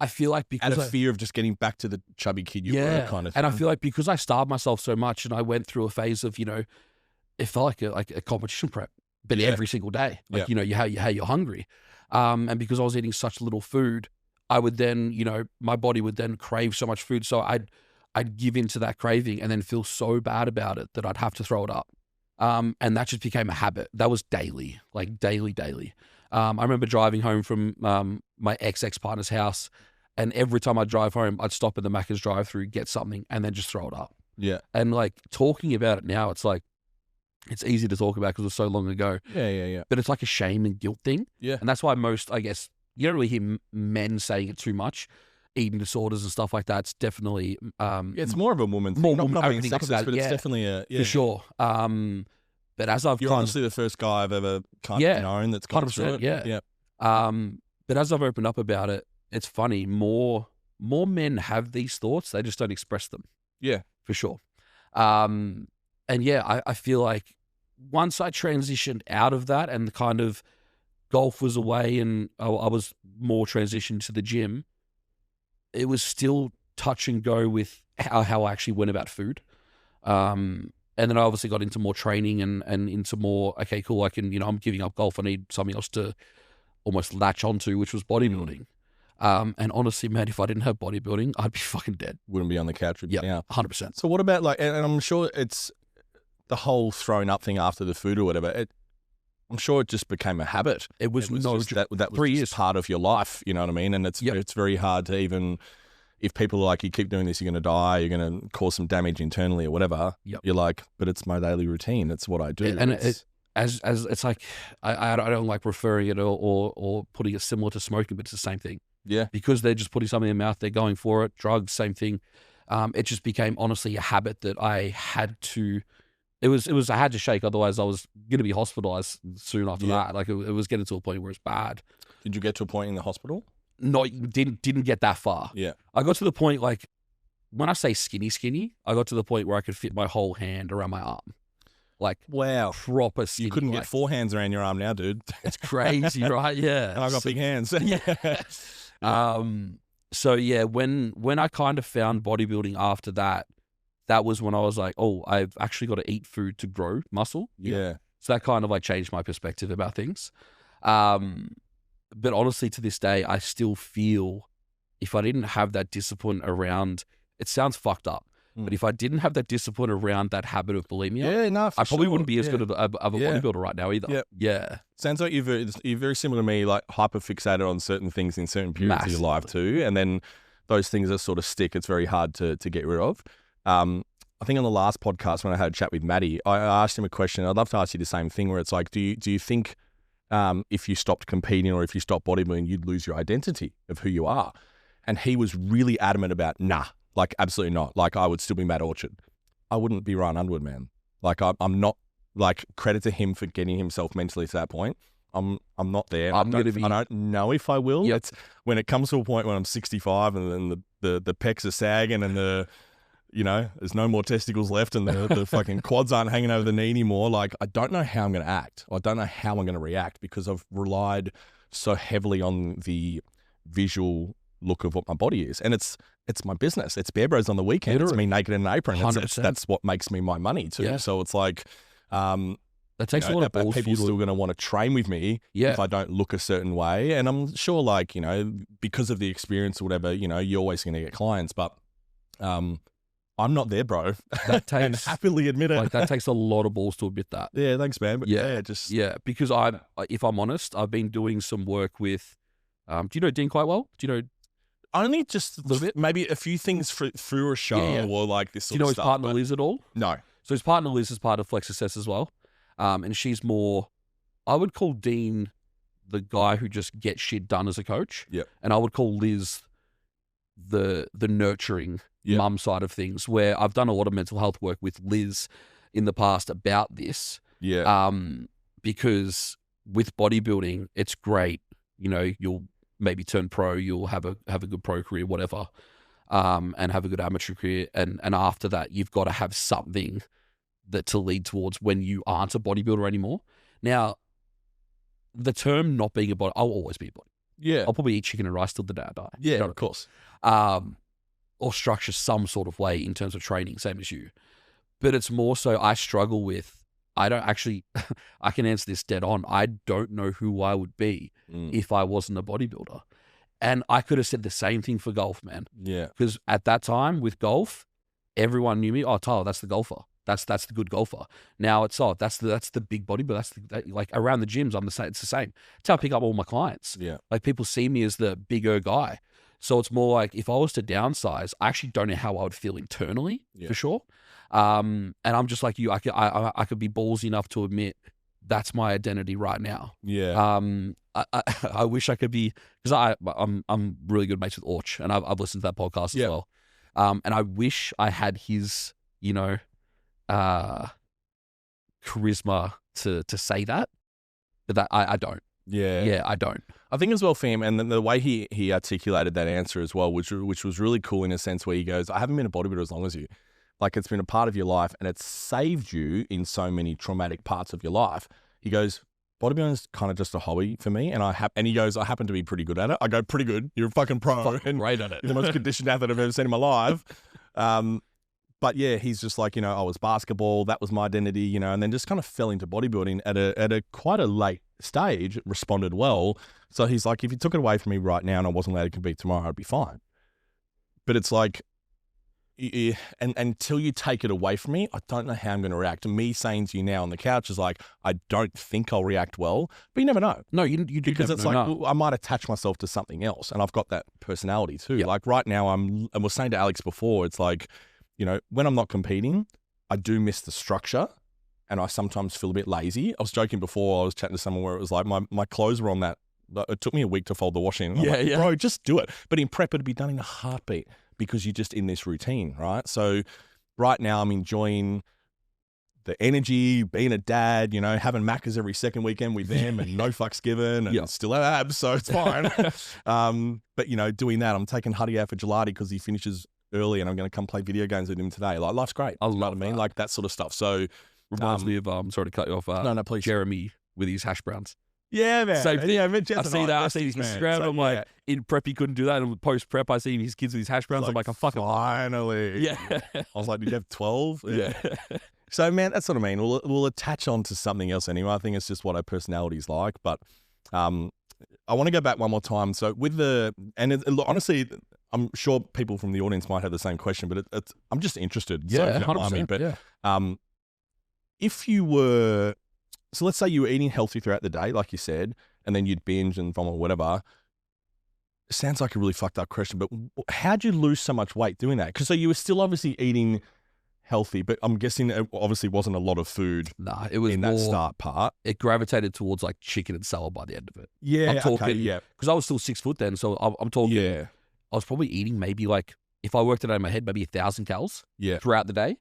S1: I feel like because
S2: out of fear of just getting back to the chubby kid you were, kind of thing.
S1: And I feel like because I starved myself so much, and I went through a phase of, it felt like a competition prep, but every single day, like how you're hungry. And because I was eating such little food, I would then, my body would then crave so much food. So I'd give into that craving and then feel so bad about it that I'd have to throw it up. And that just became a habit. That was daily, like daily. I remember driving home from my ex-partner's house, and every time I'd drive home, I'd stop at the Macca's drive-through, get something, and then just throw it up.
S2: Yeah.
S1: And like talking about it now, it's like, it's easy to talk about because it was so long ago.
S2: Yeah.
S1: But it's like a shame and guilt thing.
S2: Yeah.
S1: And that's why most, I guess, you don't really hear men saying it too much. Eating disorders and stuff like that. It's definitely
S2: it's more of a woman thing.
S1: more
S2: Not being
S1: opening up
S2: sexist,
S1: about it,
S2: but it's
S1: yeah.
S2: definitely a
S1: For sure. But as I've
S2: You're honestly the first guy I've ever kind of known that's gone through it.
S1: Yeah. But as I've opened up about it, it's funny. More men have these thoughts. They just don't express them.
S2: Yeah,
S1: for sure. And yeah, I feel like once I transitioned out of that and the kind of golf was away and I was more transitioned to the gym, it was still touch and go with how I actually went about food. And then I obviously got into more training and into more, okay, cool, I can, I'm giving up golf. I need something else to almost latch onto, which was bodybuilding. And honestly, man, if I didn't have bodybuilding, I'd be fucking dead.
S2: Wouldn't be on the couch.
S1: Yeah, 100%.
S2: So what about and I'm sure it's the whole thrown up thing after the food or whatever. I'm sure it just became a habit.
S1: It was no,
S2: just, that was
S1: 3 years
S2: part of your life. You know what I mean? And it's very hard to even, if people are like, you keep doing this, you're going to die, you're going to cause some damage internally or whatever. You're like, but it's my daily routine. It's what I do.
S1: And it's like, I don't like referring it or putting it similar to smoking, but it's the same thing.
S2: Yeah.
S1: Because they're just putting something in their mouth, they're going for it. Drugs, same thing. It just became honestly a habit that I had to, I had to shake. Otherwise I was going to be hospitalized soon after that. Like it was getting to a point where it's bad.
S2: Did you get to a point in the hospital?
S1: No, didn't get that far.
S2: Yeah.
S1: I got to the point, like, when I say skinny, I got to the point where I could fit my whole hand around my arm. Like,
S2: wow.
S1: Proper skinny.
S2: You couldn't get 4 hands around your arm now, dude.
S1: It's crazy, right? Yeah.
S2: And I got big hands.
S1: Yeah. So yeah, when I kind of found bodybuilding after that, that was when I was like, oh, I've actually got to eat food to grow muscle.
S2: Yeah.
S1: So that kind of like changed my perspective about things. But honestly, to this day, I still feel if I didn't have that discipline around, it sounds fucked up, but if I didn't have that discipline around that habit of bulimia, I probably wouldn't be as good of a bodybuilder right now either. Yeah.
S2: Sounds like you're very similar to me, like hyper fixated on certain things in certain periods of your life too. And then those things that sort of stick, it's very hard to get rid of. I think on the last podcast when I had a chat with Maddie, I asked him a question. I'd love to ask you the same thing where it's like, do you think if you stopped competing or if you stopped bodybuilding, you'd lose your identity of who you are? And he was really adamant about, nah, like absolutely not. Like I would still be Matt Orchard. I wouldn't be Ryan Underwood, man. Like I'm not, like credit to him for getting himself mentally to that point. I'm not there. I don't know if I will. Yep. It's when it comes to a point when I'm 65 and then the pecs are sagging and there's no more testicles left and the fucking quads aren't hanging over the knee anymore. Like, I don't know how I'm going to act. I don't know how I'm going to react because I've relied so heavily on the visual look of what my body is. And it's my business. It's Bear Bros on the weekend. It's me naked in an apron. That's what makes me my money too. Yeah. So it's like,
S1: that takes a lot of balls.
S2: People still going to want to train with me if I don't look a certain way. And I'm sure like, because of the experience or whatever, you're always going to get clients, but, I'm not there, bro.
S1: That takes,
S2: and happily admit it.
S1: Like that takes a lot of balls to admit that.
S2: Yeah, thanks, man. But
S1: because if I'm honest, I've been doing some work with. Do you know Dean quite well? Do you know?
S2: Only just a little bit, maybe a few things through a show or like this.
S1: Do you know his partner Liz at all?
S2: No.
S1: So his partner Liz is part of Flex Success as well, and she's more. I would call Dean the guy who just gets shit done as a coach.
S2: Yeah.
S1: And I would call Liz the nurturing mum side of things, where I've done a lot of mental health work with Liz in the past about this.
S2: Yeah.
S1: Because with bodybuilding, it's great. You'll maybe turn pro, you'll have a good pro career, whatever, and have a good amateur career. And after that, you've got to have something that to lead towards when you aren't a bodybuilder anymore. Now, the term not being a body, I'll always be a body.
S2: Yeah.
S1: I'll probably eat chicken and rice till the day I die.
S2: Yeah, of course.
S1: Or structure some sort of way in terms of training, same as you. But it's more so I struggle with, I don't actually, I can answer this dead on. I don't know who I would be if I wasn't a bodybuilder. And I could have said the same thing for golf, man.
S2: Yeah.
S1: Because at that time with golf, everyone knew me. Oh, Tyler, that's the golfer. That's the good golfer. Now it's, that's the big bodybuilder. Like around the gyms, I'm the same. It's the same. It's how I pick up all my clients.
S2: Yeah.
S1: Like people see me as the bigger guy. So it's more like if I was to downsize, I actually don't know how I would feel internally for sure. And I'm just like you. I could be ballsy enough to admit that's my identity right now.
S2: Yeah.
S1: I wish I could be, because I'm really good mates with Orch, and I've listened to that podcast as well. And I wish I had his, charisma to say that, but that I don't. Yeah, I don't.
S2: I think as well for him, and the way he articulated that answer as well, which was really cool in a sense where he goes, I haven't been a bodybuilder as long as you. Like, it's been a part of your life and it's saved you in so many traumatic parts of your life. He goes, bodybuilding is kind of just a hobby for me. And he goes, I happen to be pretty good at it. I go, pretty good. You're a fucking pro.
S1: And great at it.
S2: You're the most conditioned athlete I've ever seen in my life. But yeah, he's just like, I was basketball. That was my identity, and then just kind of fell into bodybuilding at a quite a late stage, responded well. So he's like, if you took it away from me right now and I wasn't allowed to compete tomorrow, I'd be fine. But it's like, and until you take it away from me, I don't know how I'm going to react. And me saying to you now on the couch is like, I don't think I'll react well, but you never know.
S1: No, you do,
S2: because it's like, I might attach myself to something else, and I've got that personality too. Yep. Like right now, and I was saying to Alex before, it's like, when I'm not competing, I do miss the structure, and I sometimes feel a bit lazy. I was joking before, I was chatting to someone where it was like my clothes were on that. It took me a week to fold the washing. Yeah. Bro, just do it. But in prep, it'd be done in a heartbeat, because you're just in this routine, right? So right now I'm enjoying the energy, being a dad, having Maccas every second weekend with them and no fucks given, and still have abs, so it's fine. But, doing that, I'm taking Huddy out for gelati because he finishes early and I'm going to come play video games with him today. Like, life's great.
S1: I love what
S2: I mean? Like, that sort of stuff. So
S1: reminds me of, sorry to cut you off.
S2: No, please.
S1: Jeremy with his hash browns.
S2: Yeah, man.
S1: Same thing.
S2: Yeah,
S1: I see that. I see his Instagram. So, I'm like, in prep, he couldn't do that. And post prep, I see his kids with his hash browns. I'm like, I'm fucking.
S2: Finally.
S1: Yeah.
S2: I was like, did you have 12?
S1: Yeah.
S2: So, man, that's what I mean. We'll attach on to something else anyway. I think it's just what our personality's like. But I want to go back one more time. So, honestly, I'm sure people from the audience might have the same question, but I'm just interested.
S1: Yeah,
S2: so
S1: 100%.
S2: But if you were. So let's say you were eating healthy throughout the day, like you said, and then you'd binge and vomit or whatever. It sounds like a really fucked up question, but how'd you lose so much weight doing that? Because so you were still obviously eating healthy, but I'm guessing it obviously wasn't a lot of food.
S1: Nah, it was
S2: in
S1: more,
S2: that start part.
S1: It gravitated towards like chicken and salad by the end of it.
S2: Yeah,
S1: I'm talking,
S2: okay, yeah.
S1: Because I was still 6 foot then, so I'm talking. Yeah. I was probably eating maybe like, if I worked it out in my head, maybe 1,000 calories. Throughout the day.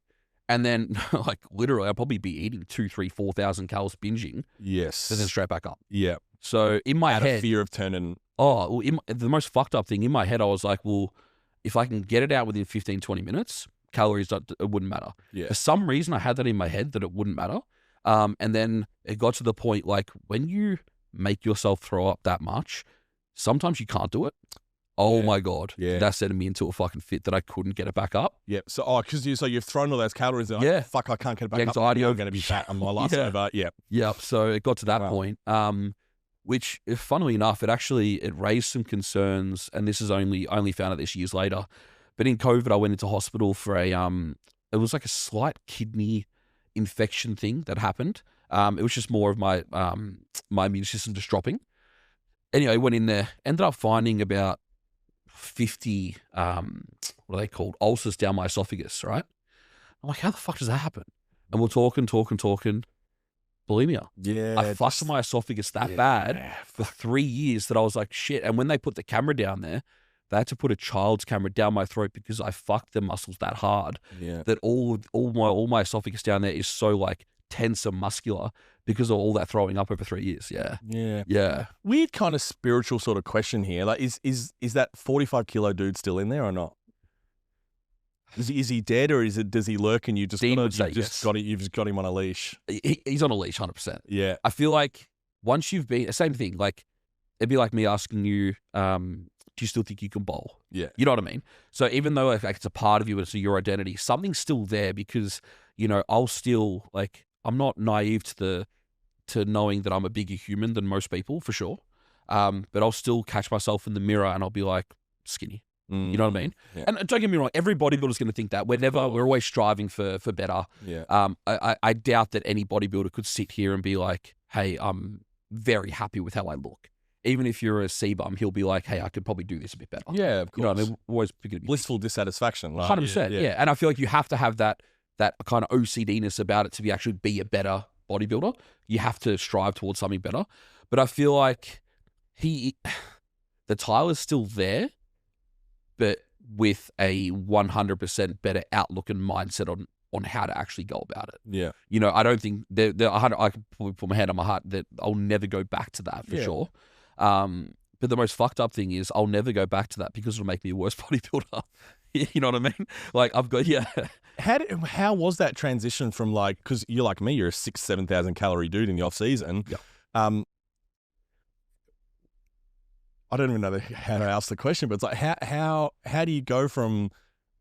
S1: And then, like, literally, I'd probably be eating 2,000, 3,000, 4,000 calories binging.
S2: Yes.
S1: And then straight back up.
S2: Yeah.
S1: So in my head,
S2: out of fear of turning.
S1: Oh, well, the most fucked up thing in my head, I was like, well, if I can get it out within 15, 20 minutes, calories, it wouldn't matter.
S2: Yeah.
S1: For some reason, I had that in my head that it wouldn't matter. And then it got to the point, like, when you make yourself throw up that much, sometimes you can't do it. Oh my God.
S2: Yeah.
S1: That sent me into a fucking fit that I couldn't get it back up.
S2: Yeah. So, because you've thrown all those calories and like, fuck, I can't get it back
S1: anxiety
S2: up. I'm going to be fat and my life's over. Yeah.
S1: Yeah. So it got to that point, which, funnily enough, it raised some concerns. And this is only found out this years later. But in COVID, I went into hospital for it was like a slight kidney infection thing that happened. It was just more of my immune system just dropping. Anyway, went in there, ended up finding about 50, what are they called? Ulcers down my esophagus, right? I'm like, how the fuck does that happen? And we're talking. Bulimia.
S2: Yeah.
S1: I fucked my esophagus that bad for 3 years that I was like, shit. And when they put the camera down there, they had to put a child's camera down my throat because I fucked the muscles that hard that all my esophagus down there is so like tense and muscular because of all that throwing up over 3 years. Yeah.
S2: Weird kind of spiritual sort of question here. Like, is that 45 kilo dude still in there or not? Is he dead, or does he lurk and you've just got him on a leash?
S1: He's on a leash, 100%.
S2: Yeah.
S1: I feel like once you've been, same thing. Like, it'd be like me asking you, do you still think you can bowl?
S2: Yeah.
S1: You know what I mean? So even though like it's a part of you, it's your identity, something's still there because, I'll still like, I'm not naive to knowing that I'm a bigger human than most people, for sure. But I'll still catch myself in the mirror and I'll be like, skinny. You know what I mean?
S2: Yeah.
S1: And don't get me wrong, every bodybuilder's going to think that. We're always striving for better.
S2: Yeah.
S1: I doubt that any bodybuilder could sit here and be like, hey, I'm very happy with how I look. Even if you're a C-bum, he'll be like, hey, I could probably do this a bit better.
S2: Yeah, of course.
S1: You know what I mean? Always
S2: blissful dissatisfaction. Like,
S1: 100%. Yeah. And I feel like you have to have that kind of OCD-ness about it to actually be a better bodybuilder. You have to strive towards something better. But I feel like the tile is still there, but with a 100% better outlook and mindset on how to actually go about it.
S2: Yeah.
S1: You know, I don't think I can probably put my hand on my heart that I'll never go back to that for sure. But the most fucked up thing is I'll never go back to that because it'll make me a worse bodybuilder. You know what I mean? Like I've got,
S2: How was that transition from like, because you're like me, you're a 7,000 calorie dude in the off season.
S1: Yeah.
S2: I don't even know how to ask the question, but it's like, how do you go from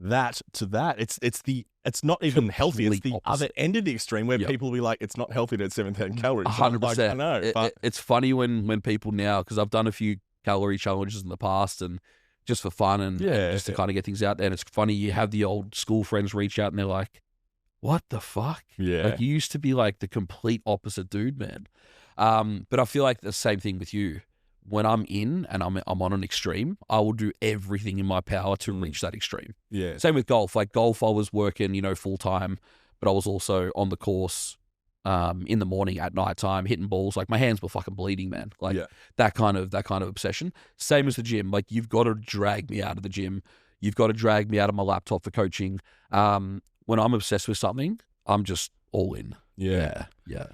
S2: that to that? It's not even healthy. It's the opposite. Other end of the extreme where people will be like, it's not healthy to have 7,000 calories.
S1: 100%.
S2: Like, I know. But
S1: it's funny when people now, because I've done a few calorie challenges in the past and just for fun and just to kind of get things out there. And it's funny, you have the old school friends reach out and they're like, what the fuck?
S2: Yeah.
S1: Like you used to be like the complete opposite dude, man. But I feel like the same thing with you. When I'm in and I'm on an extreme, I will do everything in my power to reach that extreme.
S2: Yeah.
S1: Same with golf. Like golf, I was working, full time, but I was also on the course in the morning, at night time, hitting balls. Like my hands were fucking bleeding, man. Like that kind of obsession. Same as the gym. Like you've got to drag me out of the gym. You've got to drag me out of my laptop for coaching. When I'm obsessed with something, I'm just all in.
S2: Yeah.
S1: Yeah.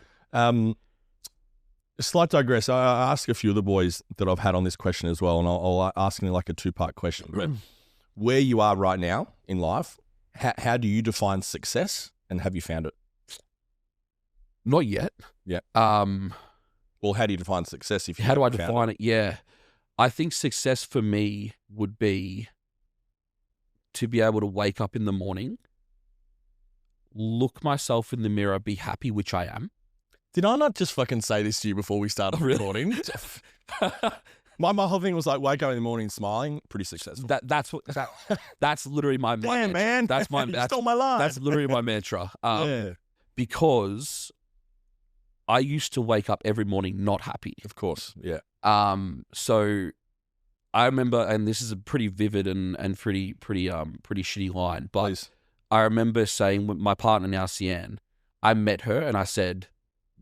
S2: Slight digress. I asked a few of the boys that I've had on this question as well, and I'll ask you like a 2-part question. But where you are right now in life, how do you define success, and have you found it?
S1: Not yet.
S2: Yeah. Well, how do you define success?
S1: How do I define it? Yeah. I think success for me would be to be able to wake up in the morning, look myself in the mirror, be happy, which I am.
S2: Did I not just fucking say this to you before we started recording? My whole thing was like, wake up in the morning smiling, pretty successful.
S1: That's literally my mantra.
S2: Damn, man.
S1: That's my
S2: you stole my line.
S1: That's literally my mantra. Because I used to wake up every morning not happy.
S2: Of course, yeah.
S1: So I remember, and this is a pretty vivid and pretty shitty line, but
S2: Please.
S1: I remember saying with my partner now, Sian, I met her and I said,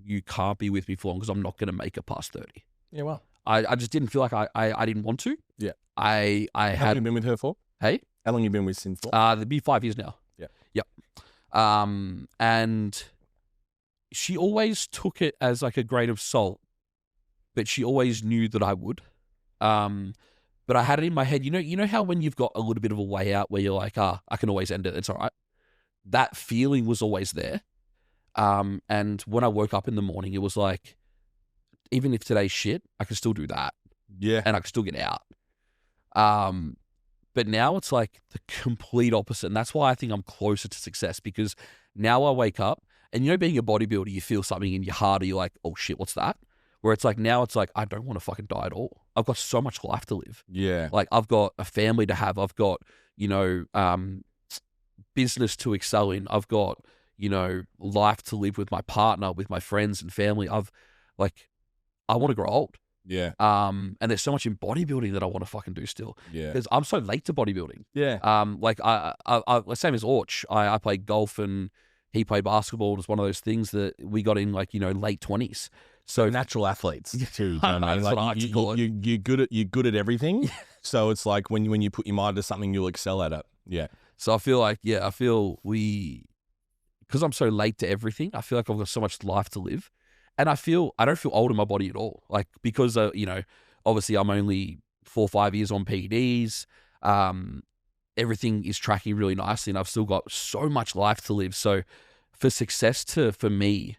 S1: you can't be with me for long because I'm not going to make it past 30.
S2: Yeah, well.
S1: I just didn't feel like I didn't want to.
S2: Yeah.
S1: How
S2: long have you been with her for?
S1: Hey?
S2: How long have you been with Sin for?
S1: It'll be 5 years now.
S2: Yeah.
S1: Yep. And she always took it as like a grain of salt, but she always knew that I would. But I had it in my head, you know how when you've got a little bit of a way out where you're like, I can always end it. It's all right. That feeling was always there. And when I woke up in the morning, it was like, even if today's shit, I can still do that.
S2: Yeah.
S1: And I can still get out. But now it's like the complete opposite. And that's why I think I'm closer to success, because now I wake up and, being a bodybuilder, you feel something in your heart, or you're like, oh shit, what's that? Where it's like, now it's like, I don't want to fucking die at all. I've got so much life to live.
S2: Yeah.
S1: Like I've got a family to have. I've got, business to excel in. I've got, life to live with my partner, with my friends and family. I want to grow old.
S2: Yeah.
S1: And there's so much in bodybuilding that I want to fucking do still.
S2: Yeah.
S1: Because I'm so late to bodybuilding.
S2: Yeah.
S1: I same as Orch. I played golf and he played basketball. It was one of those things that we got in late 20s. So
S2: natural athletes too.
S1: That's what I like to call it.
S2: You're good at everything. So it's like when you put your mind to something, you'll excel at it. Yeah.
S1: So I feel like, because I'm so late to everything, I feel like I've got so much life to live. And I don't feel old in my body at all. Like, because, obviously I'm only 4 or 5 years on PEDs. Everything is tracking really nicely and I've still got so much life to live. So for success for me,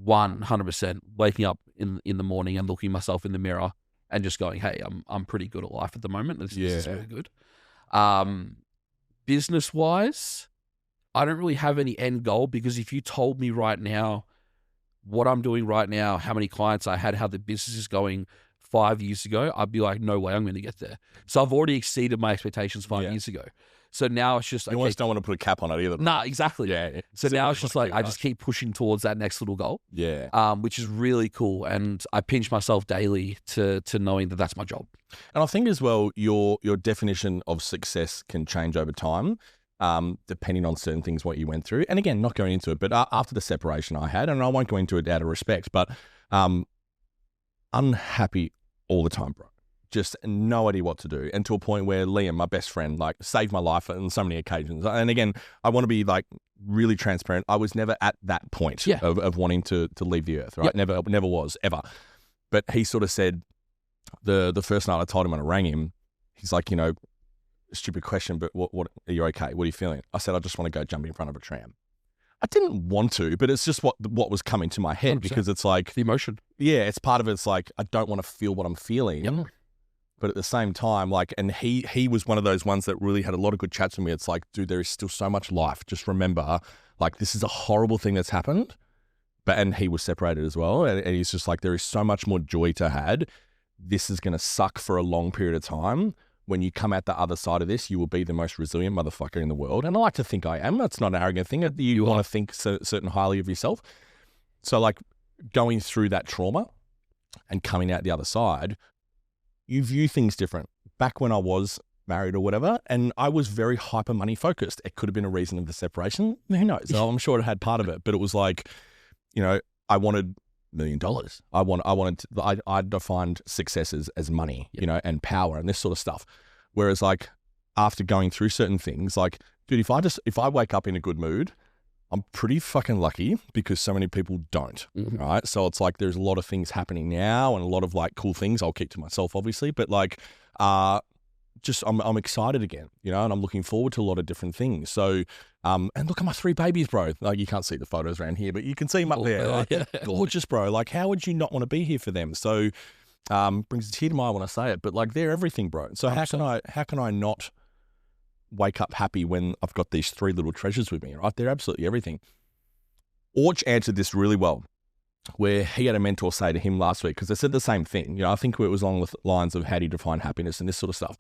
S1: 100% waking up in the morning and looking myself in the mirror and just going, hey, I'm pretty good at life at the moment. This is really good. Business wise, I don't really have any end goal, because if you told me right now what I'm doing right now, how many clients I had, how the business is going 5 years ago, I'd be like, no way I'm going to get there. So I've already exceeded my expectations 5 years ago. So now it's just...
S2: You almost don't want to put a cap on it either.
S1: Nah, exactly.
S2: Yeah.
S1: So now it's just like, I just keep pushing towards that next little goal.
S2: Yeah.
S1: Which is really cool. And I pinch myself daily to knowing that that's my job.
S2: And I think as well, your definition of success can change over time. depending on certain things, what you went through. And again, not going into it, but after the separation I had, and I won't go into it out of respect, but unhappy all the time, bro. Just no idea what to do. And to a point where Liam, my best friend, like saved my life on so many occasions. And again, I want to be like really transparent. I was never at that point of wanting to leave the earth, right? Never was, ever. But he sort of said, the first night I told him when I rang him, he's like, stupid question, but what are you okay? What are you feeling? I said, I just want to go jump in front of a tram. I didn't want to, but it's just what was coming to my head 100%. Because it's like
S1: the emotion.
S2: Yeah, it's part of it. It's like I don't want to feel what I'm feeling.
S1: Yep.
S2: But at the same time, like, and he was one of those ones that really had a lot of good chats with me. It's like, dude, there is still so much life. Just remember, like, this is a horrible thing that's happened. And he was separated as well. And he's just like, there is so much more joy to had. This is going to suck for a long period of time. When you come out the other side of this, you will be the most resilient motherfucker in the world. And I like to think I am. That's not an arrogant thing. You want to think certain highly of yourself. So like going through that trauma and coming out the other side, you view things different. Back when I was married or whatever, and I was very hyper money focused. It could have been a reason of the separation. Who knows? So I'm sure it had part of it, but it was like, I wanted $1 million. I defined successes as money, and power and this sort of stuff. Whereas like after going through certain things, like, dude, if I wake up in a good mood, I'm pretty fucking lucky because so many people don't, right? So it's like there's a lot of things happening now and a lot of like cool things. I'll keep to myself, obviously, but like, just I'm excited again, and I'm looking forward to a lot of different things. So, and look at my 3 babies, bro. Like you can't see the photos around here, but you can see them up there. Like, gorgeous, bro. Like how would you not want to be here for them? So, brings a tear to my eye when I say it, but like they're everything, bro. So how can I not wake up happy when I've got these 3 little treasures with me, right? They're absolutely everything. Orch answered this really well, where he had a mentor say to him last week, because they said the same thing. I think it was along the lines of how do you define happiness and this sort of stuff.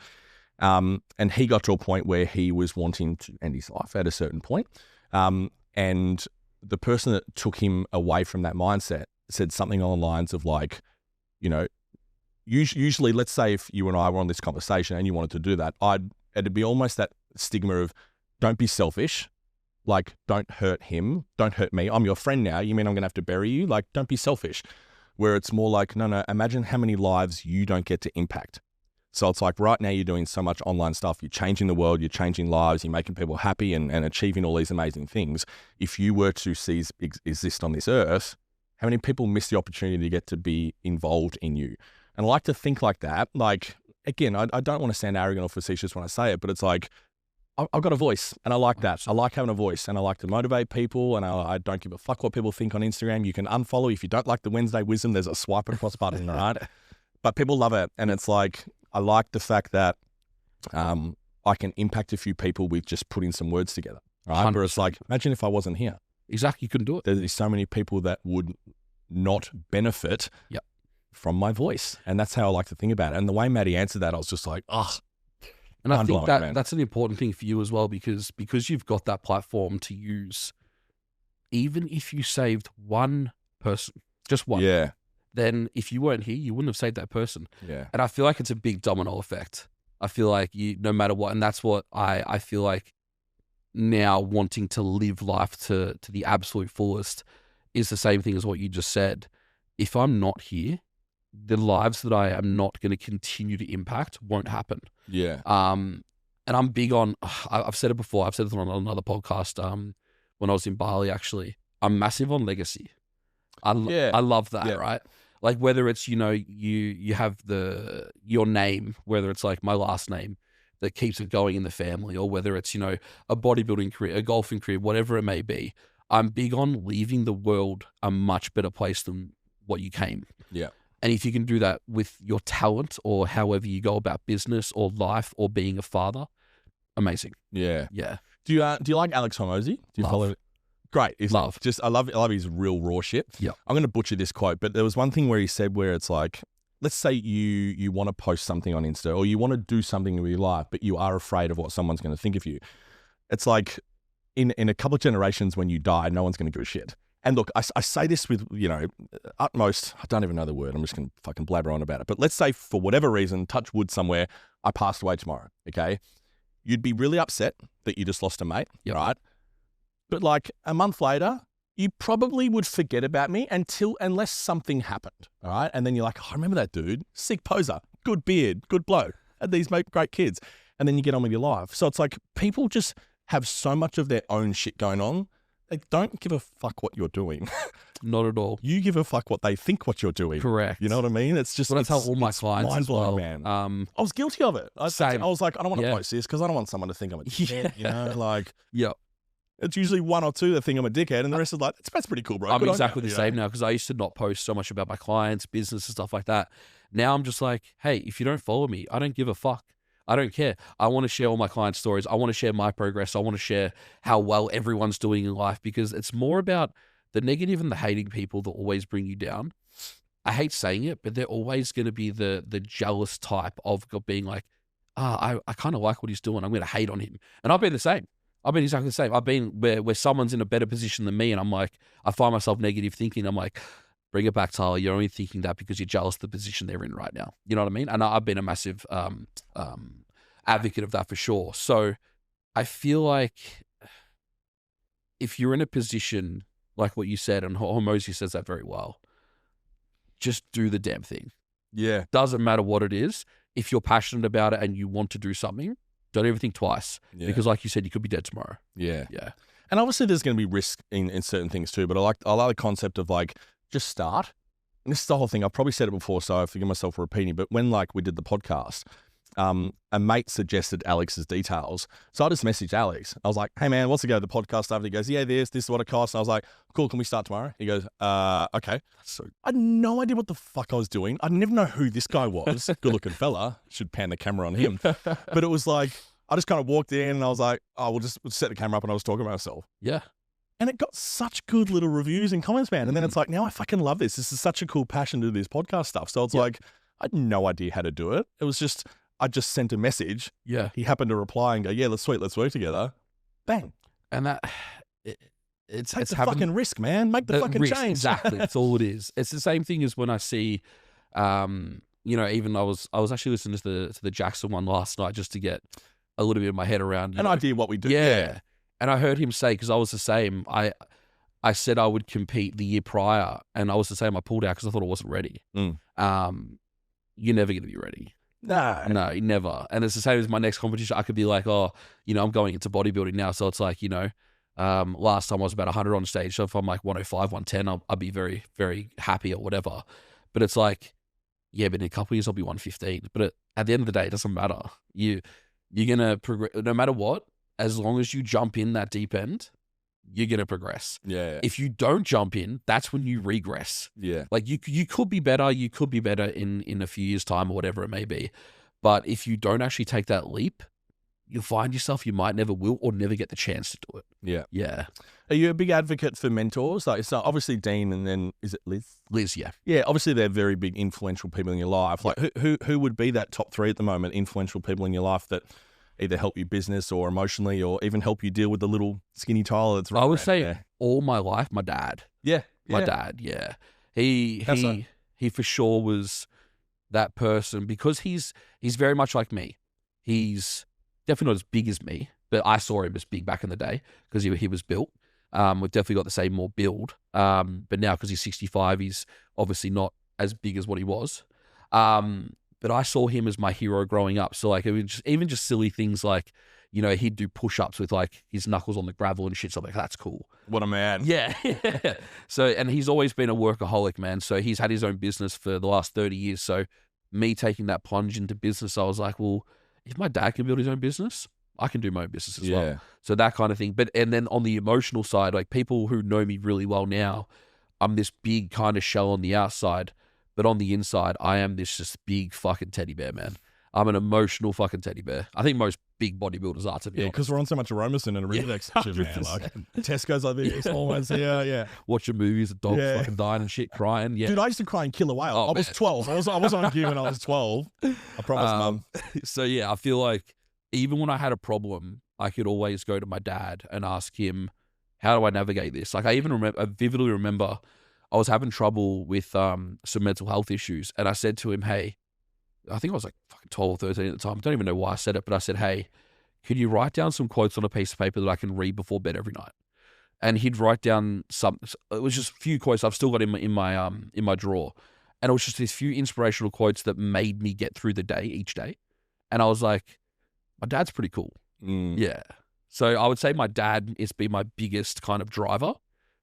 S2: And he got to a point where he was wanting to end his life at a certain point. And the person that took him away from that mindset said something along the lines of like, usually, let's say if you and I were on this conversation and you wanted to do that, it'd be almost that stigma of don't be selfish. Like, don't hurt him. Don't hurt me. I'm your friend now. You mean I'm going to have to bury you? Like, don't be selfish. Where it's more like, no, imagine how many lives you don't get to impact. So it's like right now you're doing so much online stuff. You're changing the world. You're changing lives. You're making people happy and achieving all these amazing things. If you were to exist on this earth, how many people miss the opportunity to get to be involved in you? And I like to think like that. Like, again, I don't want to sound arrogant or facetious when I say it, but it's like, I've got a voice and I like that. I like having a voice and I like to motivate people and I don't give a fuck what people think on Instagram. You can unfollow. If you don't like the Wednesday wisdom, there's a swipe across button, right? But people love it. And it's like, I like the fact that I can impact a few people with just putting some words together, right? 100%. But it's like, imagine if I wasn't here.
S1: Exactly. You couldn't do it.
S2: There's so many people that would not benefit from my voice. And that's how I like to think about it. And the way Maddie answered that, I was just like,
S1: and I think that's an important thing for you as well, because you've got that platform to use. Even if you saved one person, just one, then if you weren't here, you wouldn't have saved that person.
S2: Yeah.
S1: And I feel like it's a big domino effect. I feel like no matter what, and that's what I feel like now wanting to live life to the absolute fullest is the same thing as what you just said. If I'm not here, the lives that I am not going to continue to impact won't happen.
S2: Yeah.
S1: And I'm big on, I've said it before, I've said it on another podcast when I was in Bali, actually. I'm massive on legacy. I love that, right? Like whether it's, you have your name, whether it's like my last name that keeps it going in the family, or whether it's, a bodybuilding career, a golfing career, whatever it may be. I'm big on leaving the world a much better place than what you came.
S2: Yeah.
S1: And if you can do that with your talent or however you go about business or life or being a father, amazing.
S2: Yeah.
S1: Yeah.
S2: Do you like Alex Hormozi? Do you follow it? Great.
S1: Love.
S2: Just I love his real raw shit.
S1: Yeah.
S2: I'm going to butcher this quote, but there was one thing where he said where it's like, let's say you want to post something on Insta or you want to do something with your life, but you are afraid of what someone's going to think of you. It's like in a couple of generations when you die, no one's going to give a shit. And look, I say this with, utmost, I don't even know the word. I'm just going to fucking blabber on about it. But let's say for whatever reason, touch wood somewhere, I passed away tomorrow, okay? you'd be really upset that you just lost a mate,
S1: Yep.
S2: right? But like a month later, you probably would forget about me unless something happened, all right? And then you're like, oh, I remember that dude, sick poser, good beard, good bloke, had these great kids. And then you get on with your life. So it's like people just have so much of their own shit going on. They don't give a fuck what you're doing.
S1: Not at all.
S2: You give a fuck what they think what you're doing.
S1: Correct.
S2: You know what I mean? It's just,
S1: Well, I tell all my clients as
S2: mind-blowing,
S1: well.
S2: man. I was guilty of it.
S1: Same.
S2: I was like, I don't want to
S1: Yeah.
S2: post this because I don't want someone to think I'm a dickhead. You know, like,
S1: Yeah.
S2: it's usually one or two that think I'm a dickhead, and the rest is like, that's pretty cool, bro.
S1: I'm
S2: Good on
S1: exactly
S2: you,
S1: the
S2: you
S1: same
S2: know?
S1: now because I used to not post so much about my clients, business and stuff like that. Now I'm just like, hey, if you don't follow me, I don't give a fuck. I don't care. I want to share all my client stories. I want to share my progress. I want to share how well everyone's doing in life because it's more about the negative and the hating people that always bring you down. I hate saying it, but they're always going to be the jealous type of being like, I kind of like what he's doing. I'm going to hate on him. And I've been the same. I've been exactly the same. I've been where someone's in a better position than me and I'm like, I find myself negative thinking. I'm like, bring it back, Tyler. You're only thinking that because you're jealous of the position they're in right now. You know what I mean? And I've been a massive advocate of that for sure. So I feel like if you're in a position like what you said, and Hormozy says that very well, just do the damn thing.
S2: Yeah.
S1: Doesn't matter what it is. If you're passionate about it and you want to do something, don't even think twice.
S2: Yeah.
S1: Because like you said, you could be dead tomorrow.
S2: Yeah.
S1: Yeah.
S2: And obviously there's going to be risk in certain things too, but I like the concept of like, just start. And this is the whole thing. I've probably said it before, so I forgive myself for repeating, but when like we did the podcast, a mate suggested Alex's details. So I just messaged Alex. I was like, hey man, what's the go of the podcast stuff? And he goes, yeah, this is what it costs. And I was like, cool, can we start tomorrow? He goes, okay. So I had no idea what the fuck I was doing. I never know who this guy was. Good looking fella. Should pan the camera on him. But it was like, I just kind of walked in and I was like, oh, we'll set the camera up, and I was talking about myself.
S1: Yeah.
S2: And it got such good little reviews and comments, man. And then it's like, now I fucking love this. This is such a cool passion to do this podcast stuff. So it's like, I had no idea how to do it. It was just, I just sent a message.
S1: Yeah.
S2: He happened to reply and go, yeah, let's work together. Bang.
S1: And that, it's
S2: Take the
S1: having
S2: fucking risk, man. Make the fucking
S1: risk,
S2: change.
S1: Exactly. That's all it is. It's the same thing as when I see, even I was actually listening to the Jackson one last night just to get a little bit of my head around
S2: An idea what we do.
S1: Yeah. And I heard him say, because I was the same, I said I would compete the year prior, and I was the same. I pulled out because I thought I wasn't ready.
S2: Mm.
S1: You're never going to be ready.
S2: No,
S1: never. And it's the same as my next competition. I could be like, I'm going into bodybuilding now. So it's like, last time I was about 100 on stage. So if I'm like 105, 110, I'll be very, very happy or whatever. But it's like, yeah, but in a couple of years, I'll be 115. But at the end of the day, it doesn't matter. You're going to progress no matter what. As long as you jump in that deep end, you're going to progress.
S2: Yeah.
S1: If you don't jump in, that's when you regress.
S2: Yeah.
S1: Like you could be better. You could be better in a few years' time or whatever it may be. But if you don't actually take that leap, you'll find yourself you might never will or never get the chance to do it.
S2: Yeah.
S1: Yeah.
S2: Are you a big advocate for mentors? Like, so obviously Dean, and then is it Liz?
S1: Liz, yeah.
S2: Yeah, obviously they're very big influential people in your life. Like who would be that top three at the moment, influential people in your life that either help you business or emotionally or even help you deal with the little skinny Tyler that's right
S1: I would
S2: around
S1: say
S2: there?
S1: all my life, my dad.
S2: Yeah.
S1: My dad, yeah. He for sure was that person because he's very much like me. He's definitely not as big as me, but I saw him as big back in the day because he was built. We've definitely got the same more build. But now because he's 65, he's obviously not as big as what he was. But I saw him as my hero growing up. So like it was even just silly things like, he'd do push-ups with like his knuckles on the gravel and shit. So I'm like, that's cool.
S2: What a man.
S1: Yeah. So, and he's always been a workaholic, man. So he's had his own business for the last 30 years. So me taking that plunge into business, I was like, well, if my dad can build his own business, I can do my own business as well. So that kind of thing. And then on the emotional side, like people who know me really well now, I'm this big kind of shell on the outside, but on the inside, I am this just big fucking teddy bear, man. I'm an emotional fucking teddy bear. I think most big bodybuilders are, to be honest.
S2: because we're on so much Aromasin and Redex and shit, man. Like Tesco's like the small ones here, yeah.
S1: Watching movies, dogs fucking dying and shit, crying. Yeah.
S2: Dude, I used to cry in Killer Whale.
S1: Oh,
S2: I was
S1: man.
S2: 12. I was on gear when I was 12. I promise, Mum.
S1: So yeah, I feel like even when I had a problem, I could always go to my dad and ask him, how do I navigate this? Like I vividly remember I was having trouble with some mental health issues. And I said to him, hey, I think I was like fucking 12 or 13 at the time. I don't even know why I said it, but I said, hey, "Could you write down some quotes on a piece of paper that I can read before bed every night?" And he'd write down some. It was just a few quotes I've still got in my drawer, and it was just these few inspirational quotes that made me get through the day each day. And I was like, my dad's pretty cool. Yeah. So I would say my dad has been my biggest kind of driver.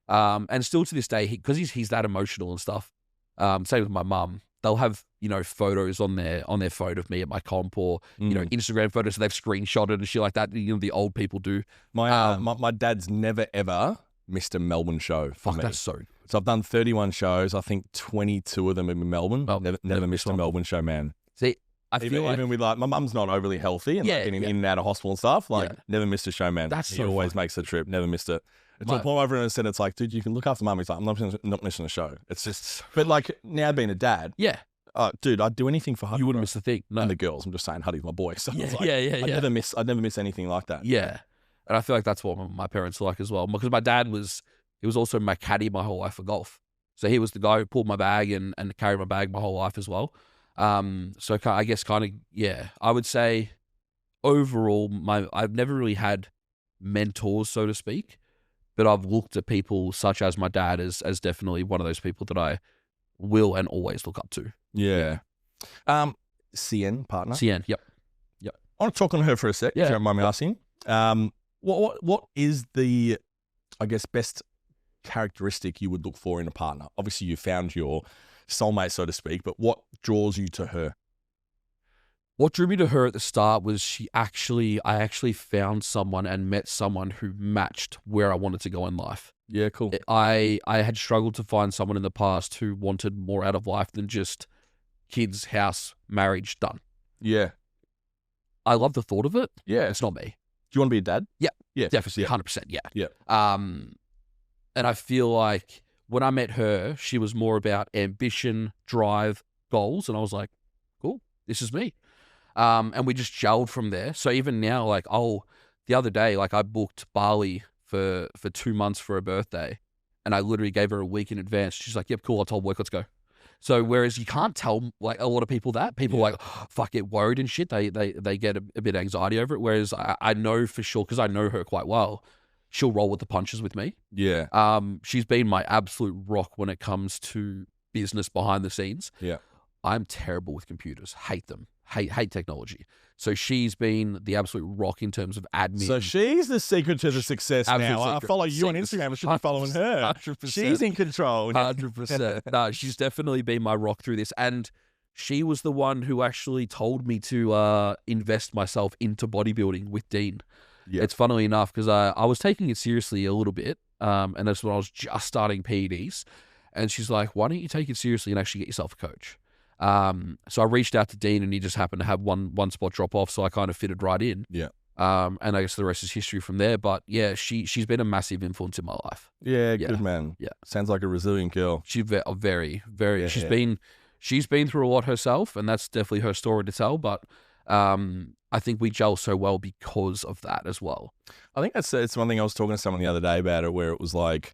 S1: And still to this day, because he's that emotional and stuff. Same with my mum. They'll have, photos on their phone of me at my comp, or, Instagram photos that they've screenshotted and shit like that. The old people do.
S2: My dad's never ever missed a Melbourne show for me.
S1: That's so.
S2: So I've done 31 shows. I think 22 of them in Melbourne.
S1: Oh,
S2: never missed a Melbourne show, man.
S1: See, I feel like
S2: even with my mum's not overly healthy and getting in and out of hospital and stuff. Never missed a show, man. He always makes the trip. Never missed it. It's to the point where everyone said, it's like, dude, you can look after mum. He's like, I'm not missing a show. It's just, but now being a dad, dude, I'd do anything for Huddy.
S1: You wouldn't miss a thing. No.
S2: And the girls. I'm just saying, Huddy's my boy. So I'd never miss anything like that.
S1: Yeah, and I feel like that's what my parents are like as well. Because my dad was also my caddy my whole life for golf. So he was the guy who pulled my bag and carried my bag my whole life as well. So I guess I would say overall, I've never really had mentors, so to speak, but I've looked at people such as my dad as definitely one of those people that I will and always look up to.
S2: Yeah. CN partner.
S1: CN. Yep.
S2: I want to talk on her for a sec.
S1: Yeah.
S2: If you don't mind me asking. What is the, I guess, best characteristic you would look for in a partner? Obviously, you found your soulmate, so to speak, but what draws you to her?
S1: What drew me to her at the start was I actually found someone and met someone who matched where I wanted to go in life.
S2: Yeah, cool.
S1: I had struggled to find someone in the past who wanted more out of life than just kids, house, marriage, done.
S2: Yeah.
S1: I love the thought of it.
S2: Yeah.
S1: It's not me.
S2: Do you want to be a dad?
S1: Yeah.
S2: Yeah.
S1: Definitely. 100%. Yeah.
S2: Yeah.
S1: And I feel like when I met her, she was more about ambition, drive, goals. And I was like, cool, this is me. And we just gelled from there. So even now, the other day, I booked Bali for 2 months for her birthday, and I literally gave her a week in advance. She's like, yep, cool, I'll tell work, let's go. So whereas you can't tell a lot of people that. People fuck, get worried and shit. They get a bit of anxiety over it. Whereas I know for sure, because I know her quite well, she'll roll with the punches with me.
S2: Yeah.
S1: She's been my absolute rock when it comes to business behind the scenes.
S2: Yeah.
S1: I'm terrible with computers. Hate them. Hate technology. So she's been the absolute rock in terms of admin.
S2: So she's the secret to the success now. I follow you on Instagram. I should be following her.
S1: 100%.
S2: She's in control.
S1: 100%. No, she's definitely been my rock through this. And she was the one who actually told me to invest myself into bodybuilding with Dean. Yeah. It's funnily enough because I was taking it seriously a little bit. And that's when I was just starting PEDs. And she's like, why don't you take it seriously and actually get yourself a coach? So I reached out to Dean, and he just happened to have one spot drop off, so I kind of fitted right in.
S2: Yeah.
S1: And I guess the rest is history from there. But yeah, she's been a massive influence in my life.
S2: Yeah, good man.
S1: Yeah,
S2: sounds like a resilient girl.
S1: She's very. Yeah, she's been through a lot herself, and that's definitely her story to tell. But I think we gel so well because of that as well.
S2: I think it's one thing I was talking to someone the other day about it, where it was like,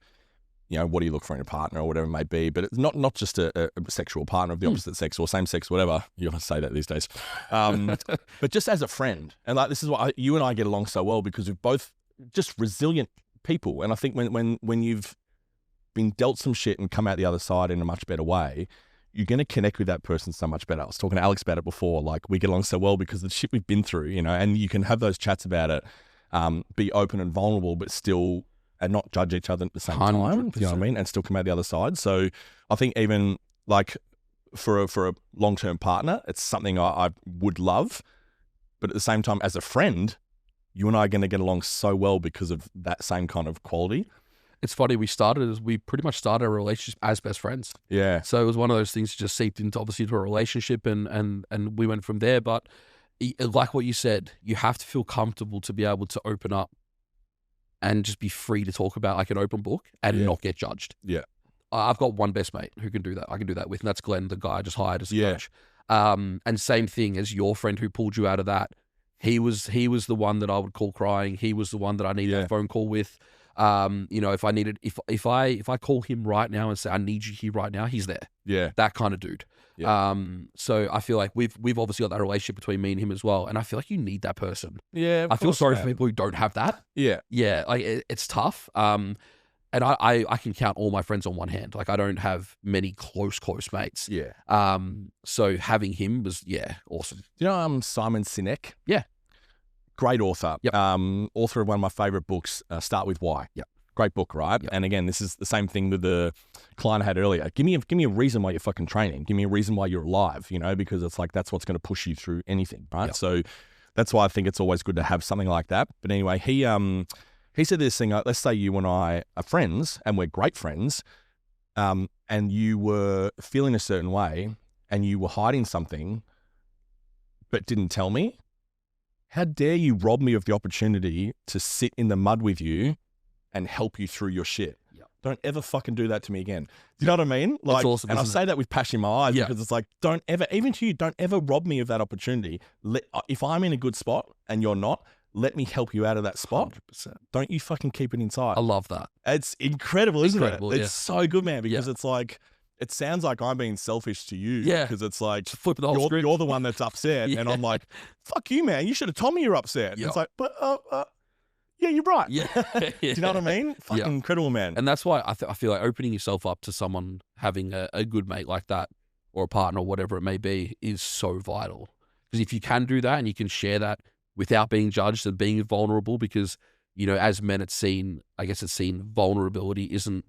S2: what do you look for in a partner or whatever it may be? But it's not just a sexual partner of the opposite sex or same sex, whatever. You don't say that these days. But just as a friend. And this is why you and I get along so well, because we're both just resilient people. And I think when you've been dealt some shit and come out the other side in a much better way, you're going to connect with that person so much better. I was talking to Alex about it before. We get along so well because of the shit we've been through, and you can have those chats about it, be open and vulnerable, but still... and not judge each other at the same
S1: 100%.
S2: time, you know what I mean? And still come out the other side. So I think even for a long-term partner, it's something I would love. But at the same time, as a friend, you and I are going to get along so well because of that same kind of quality.
S1: It's funny, we pretty much started a relationship as best friends.
S2: Yeah.
S1: So it was one of those things that just seeped into a relationship, and we went from there. But like what you said, you have to feel comfortable to be able to open up and just be free to talk about like an open book and not get judged.
S2: Yeah.
S1: I've got one best mate who can do that. I can do that with, and that's Glenn, the guy I just hired as a coach. And same thing as your friend who pulled you out of that. He was the one that I would call crying. He was the one that I needed a phone call with. If I needed, if I call him right now and say, I need you here right now, he's there.
S2: Yeah.
S1: That kind of dude.
S2: Yeah.
S1: So I feel like we've obviously got that relationship between me and him as well, and I feel like you need that person.
S2: Yeah,
S1: I feel sorry for people who don't have that.
S2: Yeah.
S1: Yeah, like it's tough. And I can count all my friends on one hand. Like I don't have many close mates.
S2: Yeah.
S1: So having him was awesome.
S2: Do you know Simon Sinek?
S1: Yeah.
S2: Great author.
S1: Yep.
S2: Author of one of my favorite books, Start With Why.
S1: Yep.
S2: Great book, right?
S1: Yep.
S2: And again, this is the same thing with the client I had earlier. Give me a reason why you're fucking training. Give me a reason why you're alive, because it's like that's what's going to push you through anything, right?
S1: Yep.
S2: So that's why I think it's always good to have something like that. But anyway, he said this thing, let's say you and I are friends and we're great friends, and you were feeling a certain way and you were hiding something but didn't tell me. How dare you rob me of the opportunity to sit in the mud with you and help you through your shit?
S1: Yep.
S2: Don't ever fucking do that to me again. Do you know what I mean? Like,
S1: it's awesome,
S2: and I say that with passion in my eyes because it's like, don't ever, even to you, don't ever rob me of that opportunity. If I'm in a good spot and you're not, let me help you out of that spot.
S1: 100%.
S2: Don't you fucking keep it inside.
S1: I love that.
S2: It's incredible, isn't it?
S1: Yeah.
S2: It's so good, man, because it's like, it sounds like I'm being selfish to you.
S1: Yeah.
S2: Because it's like,
S1: flipping the whole script.
S2: You're the one that's upset. And I'm like, fuck you, man. You should have told me you're upset. It's like, but, yeah, you're right.
S1: Yeah.
S2: Do you know what I mean? Fucking incredible, man.
S1: And that's why I feel like opening yourself up to someone having a good mate like that or a partner or whatever it may be is so vital. Because if you can do that and you can share that without being judged and being vulnerable, because, as men it's seen vulnerability isn't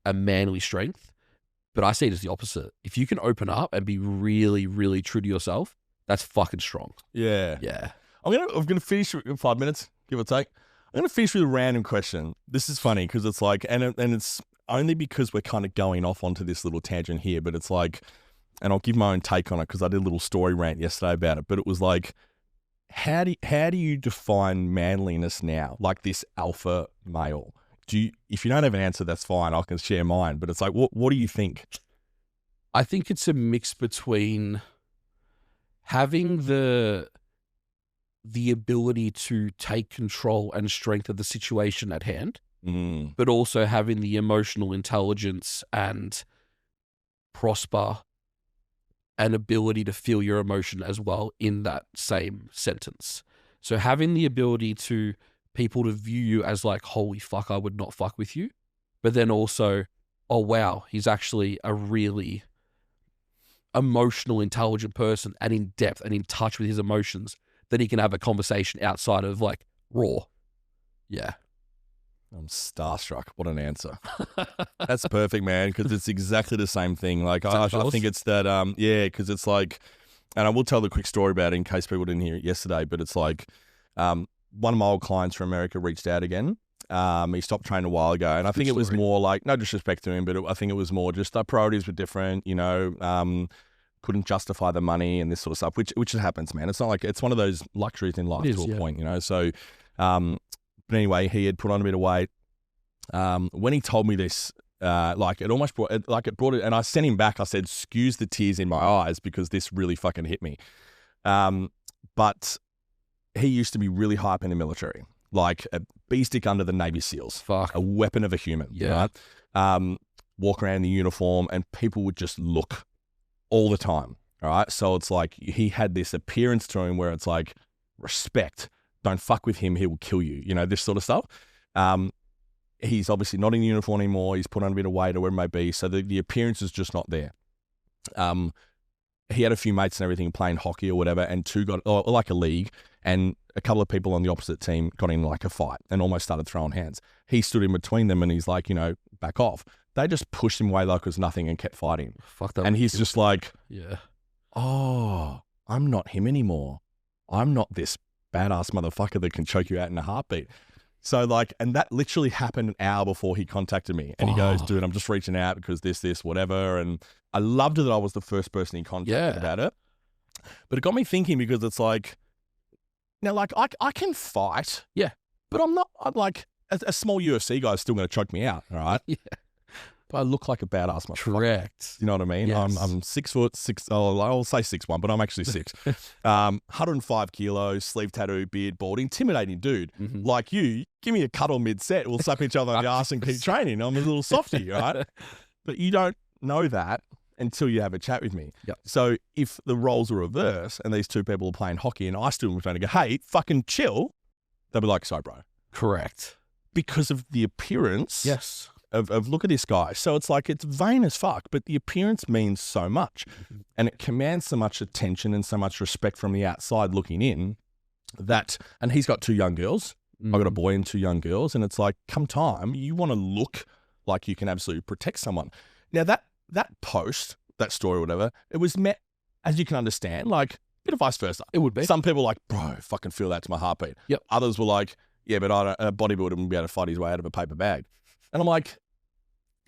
S1: a manly strength. But I see it as the opposite. If you can open up and be really, really true to yourself, that's fucking strong.
S2: Yeah.
S1: Yeah.
S2: I'm gonna finish in 5 minutes, give or take. I'm gonna finish with a random question. This is funny because it's like, and it's only because we're kind of going off onto this little tangent here, but it's like, and I'll give my own take on it because I did a little story rant yesterday about it. But it was like, how do you define manliness now? Like this alpha male. If you don't have an answer, that's fine. I can share mine. But it's like, what do you think?
S1: I think it's a mix between having the ability to take control and strength of the situation at hand, but also having the emotional intelligence and prosper and ability to feel your emotion as well in that same sentence. So having the ability to people to view you as like, holy fuck, I would not fuck with you. But then also, oh wow, he's actually a really emotional, intelligent person and in depth and in touch with his emotions, that he can have a conversation outside of like raw. Yeah.
S2: I'm starstruck. What an answer. That's perfect, man, because it's exactly the same thing. Like, I think it's that, because it's like, and I will tell the quick story about it in case people didn't hear it yesterday, but it's like, one of my old clients from America reached out again. He stopped training a while ago, and I think it was more like, no disrespect to him, but I think it was more just our priorities were different, couldn't justify the money and this sort of stuff, which happens, man. It's not like, it's one of those luxuries in life to a point, So, but anyway, he had put on a bit of weight. When he told me this, it brought it, and I sent him back. I said, excuse the tears in my eyes because this really fucking hit me. But he used to be really high up in the military, like a B-stick under the Navy SEALs, a weapon of a human, right? Walk around in the uniform and people would just look all the time, all right? So it's like he had this appearance to him where it's like, respect, don't fuck with him, he will kill you, this sort of stuff. He's obviously not in uniform anymore, he's put on a bit of weight or whatever it may be, so the appearance is just not there. He had a few mates and everything playing hockey or whatever, and two got, or like a league, and a couple of people on the opposite team got in like a fight and almost started throwing hands. He stood in between them and he's like, back off. They just pushed him away like it was nothing and kept fighting.
S1: Fuck that.
S2: And he's just like,
S1: yeah.
S2: Oh, I'm not him anymore. I'm not this badass motherfucker that can choke you out in a heartbeat. So like, and that literally happened an hour before he contacted me. And he goes, dude, I'm just reaching out because this, whatever. And I loved it that I was the first person he contacted about it. But it got me thinking because it's like, now like I can fight.
S1: Yeah.
S2: But I'm like, a small UFC guy is still going to choke me out. All right.
S1: Yeah.
S2: But I look like a badass motherfucker.
S1: Correct.
S2: You know what I mean?
S1: Yes.
S2: I'm 6 foot 6. Oh, I'll say 6'1", but I'm actually 6. 105 kilos, sleeve tattoo, beard, bald, intimidating dude.
S1: Mm-hmm.
S2: Like you, give me a cuddle mid-set, we'll slap each other on the ass and keep training. I'm a little softy, right? But you don't know that, until you have a chat with me.
S1: Yep.
S2: So if the roles are reversed and these two people are playing hockey and I still trying to go, hey, fucking chill, they'll be like, sorry, bro.
S1: Correct.
S2: Because of the appearance.
S1: Yes.
S2: Of look at this guy. So it's like, it's vain as fuck, but the appearance means so much. And it commands so much attention and so much respect from the outside looking in that, and he's got two young girls. I've got a boy and two young girls. And it's like, come time, you want to look like you can absolutely protect someone. Now that post, that story or whatever, it was met, as you can understand, like a bit of vice versa.
S1: It would be.
S2: Some people were like, bro, fucking feel that to my heartbeat.
S1: Yep.
S2: Others were like, yeah, but a bodybuilder wouldn't be able to fight his way out of a paper bag. And I'm like,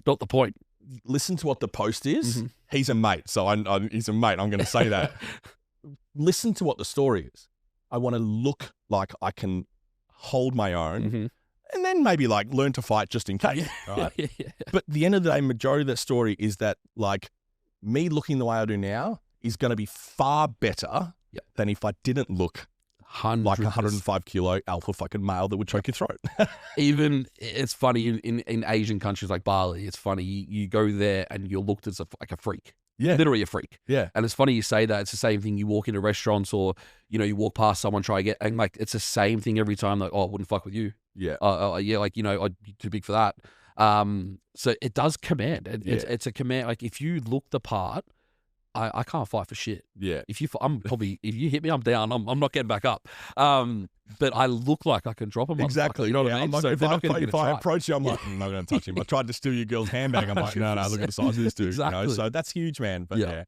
S1: not the point.
S2: Listen to what the post is. He's a mate. So he's a mate. I'm going to say that. Listen to what the story is. I want to look like I can hold my own and then maybe like learn to fight just in case. Right? But at the end of the day, majority of that story is that like me looking the way I do now is going to be far better than if I didn't look like a 105 kilo alpha fucking male that would choke your throat.
S1: Even, it's funny, in Asian countries like Bali, it's funny, you go there and you're looked as like a freak.
S2: Yeah.
S1: Literally a freak.
S2: Yeah.
S1: And it's funny you say that. It's the same thing. You walk into restaurants or, you walk past someone, try to get, and like, it's the same thing every time. Like, oh, I wouldn't fuck with you.
S2: Yeah.
S1: Yeah. Like, I'd be too big for that. So it does command. It's a command. Like, if you look the part, I can't fight for shit.
S2: Yeah.
S1: If you hit me, I'm down. I'm not getting back up. But I look like I can drop him.
S2: Exactly.
S1: You know what I mean?
S2: Like,
S1: so
S2: if I approach you, I'm like, I'm not going to touch him. I tried to steal your girl's handbag. I'm like, no, look at the size of this dude.
S1: Exactly.
S2: So that's huge, man. But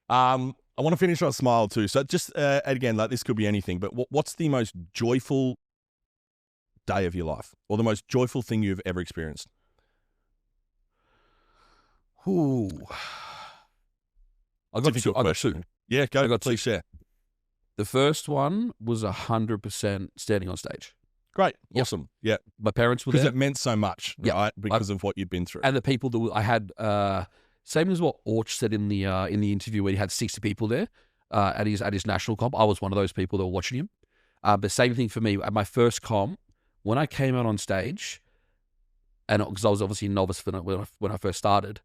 S2: I want to finish on a smile too. So just, again, like this could be anything, but what's the most joyful day of your life or the most joyful thing you've ever experienced?
S1: Ooh. I got two.
S2: Yeah, go.
S1: I got
S2: please share.
S1: The first one was 100% standing on stage.
S2: Great. Awesome. Yeah.
S1: My parents were there.
S2: Because it meant so much, right? Because of what you've been through.
S1: And the people that I had, same as what Orch said in the interview where he had 60 people there at his national comp. I was one of those people that were watching him. But same thing for me. At my first comp, when I came out on stage, and because I was obviously a novice when I first started,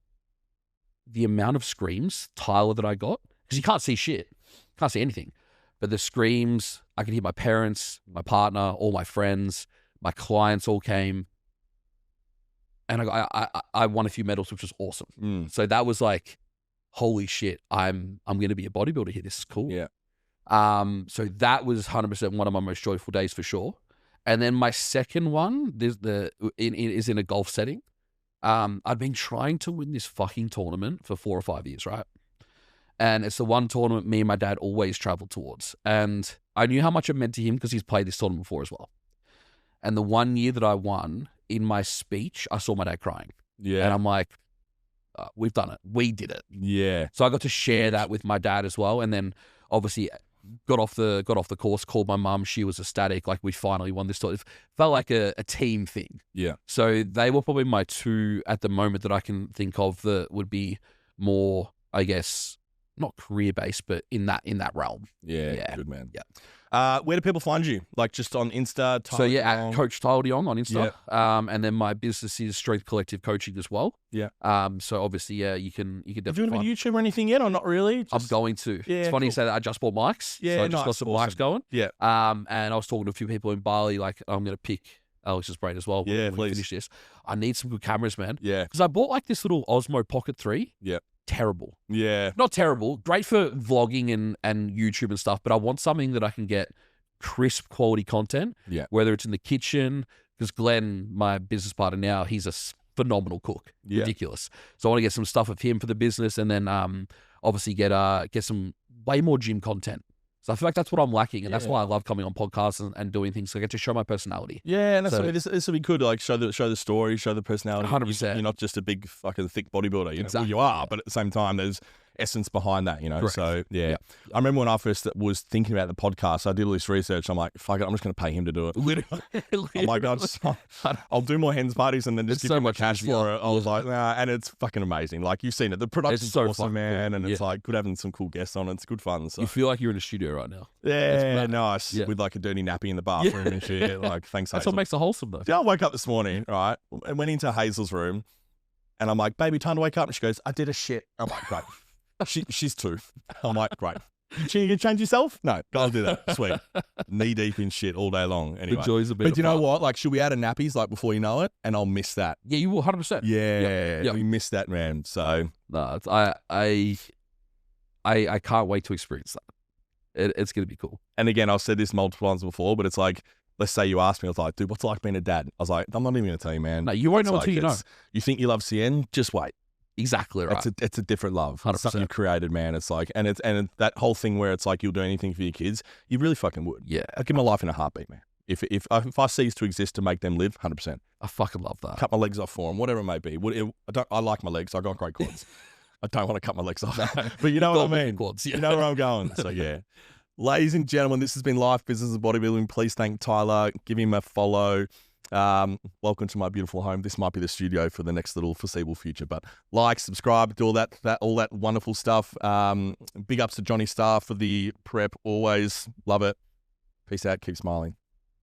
S1: the amount of screams, Tyler, that I got, because you can't see shit. Can't see anything. But the screams, I could hear my parents, my partner, all my friends, my clients all came. And I won a few medals, which was awesome. So that was like, holy shit, I'm going to be a bodybuilder here. This is cool.
S2: Yeah.
S1: So that was 100% one of my most joyful days for sure. And then my second one is in a golf setting. I'd been trying to win this fucking tournament for 4 or 5 years, right? And it's the one tournament me and my dad always traveled towards. And I knew how much it meant to him because he's played this tournament before as well. And the 1 year that I won, in my speech, I saw my dad crying. Yeah. And I'm like, we've done it. We did it.
S2: Yeah.
S1: So I got to share that with my dad as well. And then obviously got off the course, called my mum. She was ecstatic. Like, we finally won this tournament. It felt like a team thing. Yeah. So they were probably my two at the moment that I can think of that would be more, I guess, not career-based, but in that realm.
S2: Yeah. Good, man. Yeah. Where do people find you? Like just on Insta?
S1: At Coach Tyler Diong on Insta. And then my business is Strength Collective Coaching as well. Yeah. So obviously, you can definitely.
S2: Have you got a YouTube or anything yet, or not really?
S1: I'm going to. Yeah, it's funny you say that. I just bought mics. Yeah, so I just got some mics going. Yeah. And I was talking to a few people in Bali. Like, I'm going to pick Alex's brain as well.
S2: Yeah,
S1: when
S2: please.
S1: we finish this. I need some good cameras, man.
S2: Yeah.
S1: Because I bought like this little Osmo Pocket 3. Yeah. Terrible.
S2: Yeah.
S1: Not terrible. Great for vlogging and YouTube and stuff, but I want something that I can get crisp quality content. Yeah. Whether it's in the kitchen, because Glenn, my business partner now, he's a phenomenal cook. Yeah. Ridiculous. So I want to get some stuff of him for the business, and then obviously get some way more gym content. So I feel like that's what I'm lacking, and that's why I love coming on podcasts and doing things. So I get to show my personality.
S2: Yeah, and that's this will be good. Like show the story, show the personality.
S1: 100%.
S2: You're not just a big fucking thick bodybuilder. You know, well, you are, but at the same time, there's essence behind that. You know, correct. So yeah. I remember when I first was thinking about the podcast, I did all this research. I'm like, fuck it, I'm just going to pay him to do it. Literally. I'm like, I'll do more hens parties and then just give so much cash for it. I was like, nah, and it's fucking amazing. Like you've seen it, the production's so awesome, man, and it's like good having some cool guests on. It's good fun. So
S1: you feel like you're in a studio right now.
S2: Yeah, nice. Yeah. With like a dirty nappy in the bathroom and shit. Like, thanks,
S1: That's
S2: Hazel.
S1: what makes it wholesome, though.
S2: Yeah, I woke up this morning, right, and went into Hazel's room, and I'm like, baby, time to wake up. And she goes, I did a shit. I'm like, great. She's 2. I'm like, great. You can change yourself? No, go and do that. Sweet. Knee deep in shit all day long. Anyway.
S1: The joys of
S2: But you know what? Like, should we add a nappies like before you know it? And I'll miss that.
S1: Yeah, you will 100%.
S2: Yeah. We miss that, man. So
S1: no, I can't wait to experience that. It's gonna be cool.
S2: And again, I've said this multiple times before, but it's like, let's say you asked me, I was like, dude, what's it like being a dad? I was like, I'm not even gonna tell you, man.
S1: No, you won't know until you know.
S2: You think you love CN? Just wait.
S1: Exactly right.
S2: It's a different love.
S1: 100%.
S2: It's something you created, man. It's like, and that whole thing where it's like you'll do anything for your kids. You really fucking would.
S1: Yeah.
S2: I'd give my life in a heartbeat, man. If I cease to exist to make them live, 100%.
S1: I fucking love that.
S2: Cut my legs off for them, whatever it may be. I like my legs. I got great quads. I don't want to cut my legs off, but you know what I mean.
S1: Quads, yeah.
S2: You know where I'm going. So yeah. Ladies and gentlemen, this has been Life, Business and Bodybuilding. Please thank Tyler. Give him a follow. Welcome to my beautiful home. This might be the studio for the next little foreseeable future, but like, subscribe, do all that wonderful stuff. Big ups to Johnny Starr for the prep. Always love it. Peace out. Keep smiling.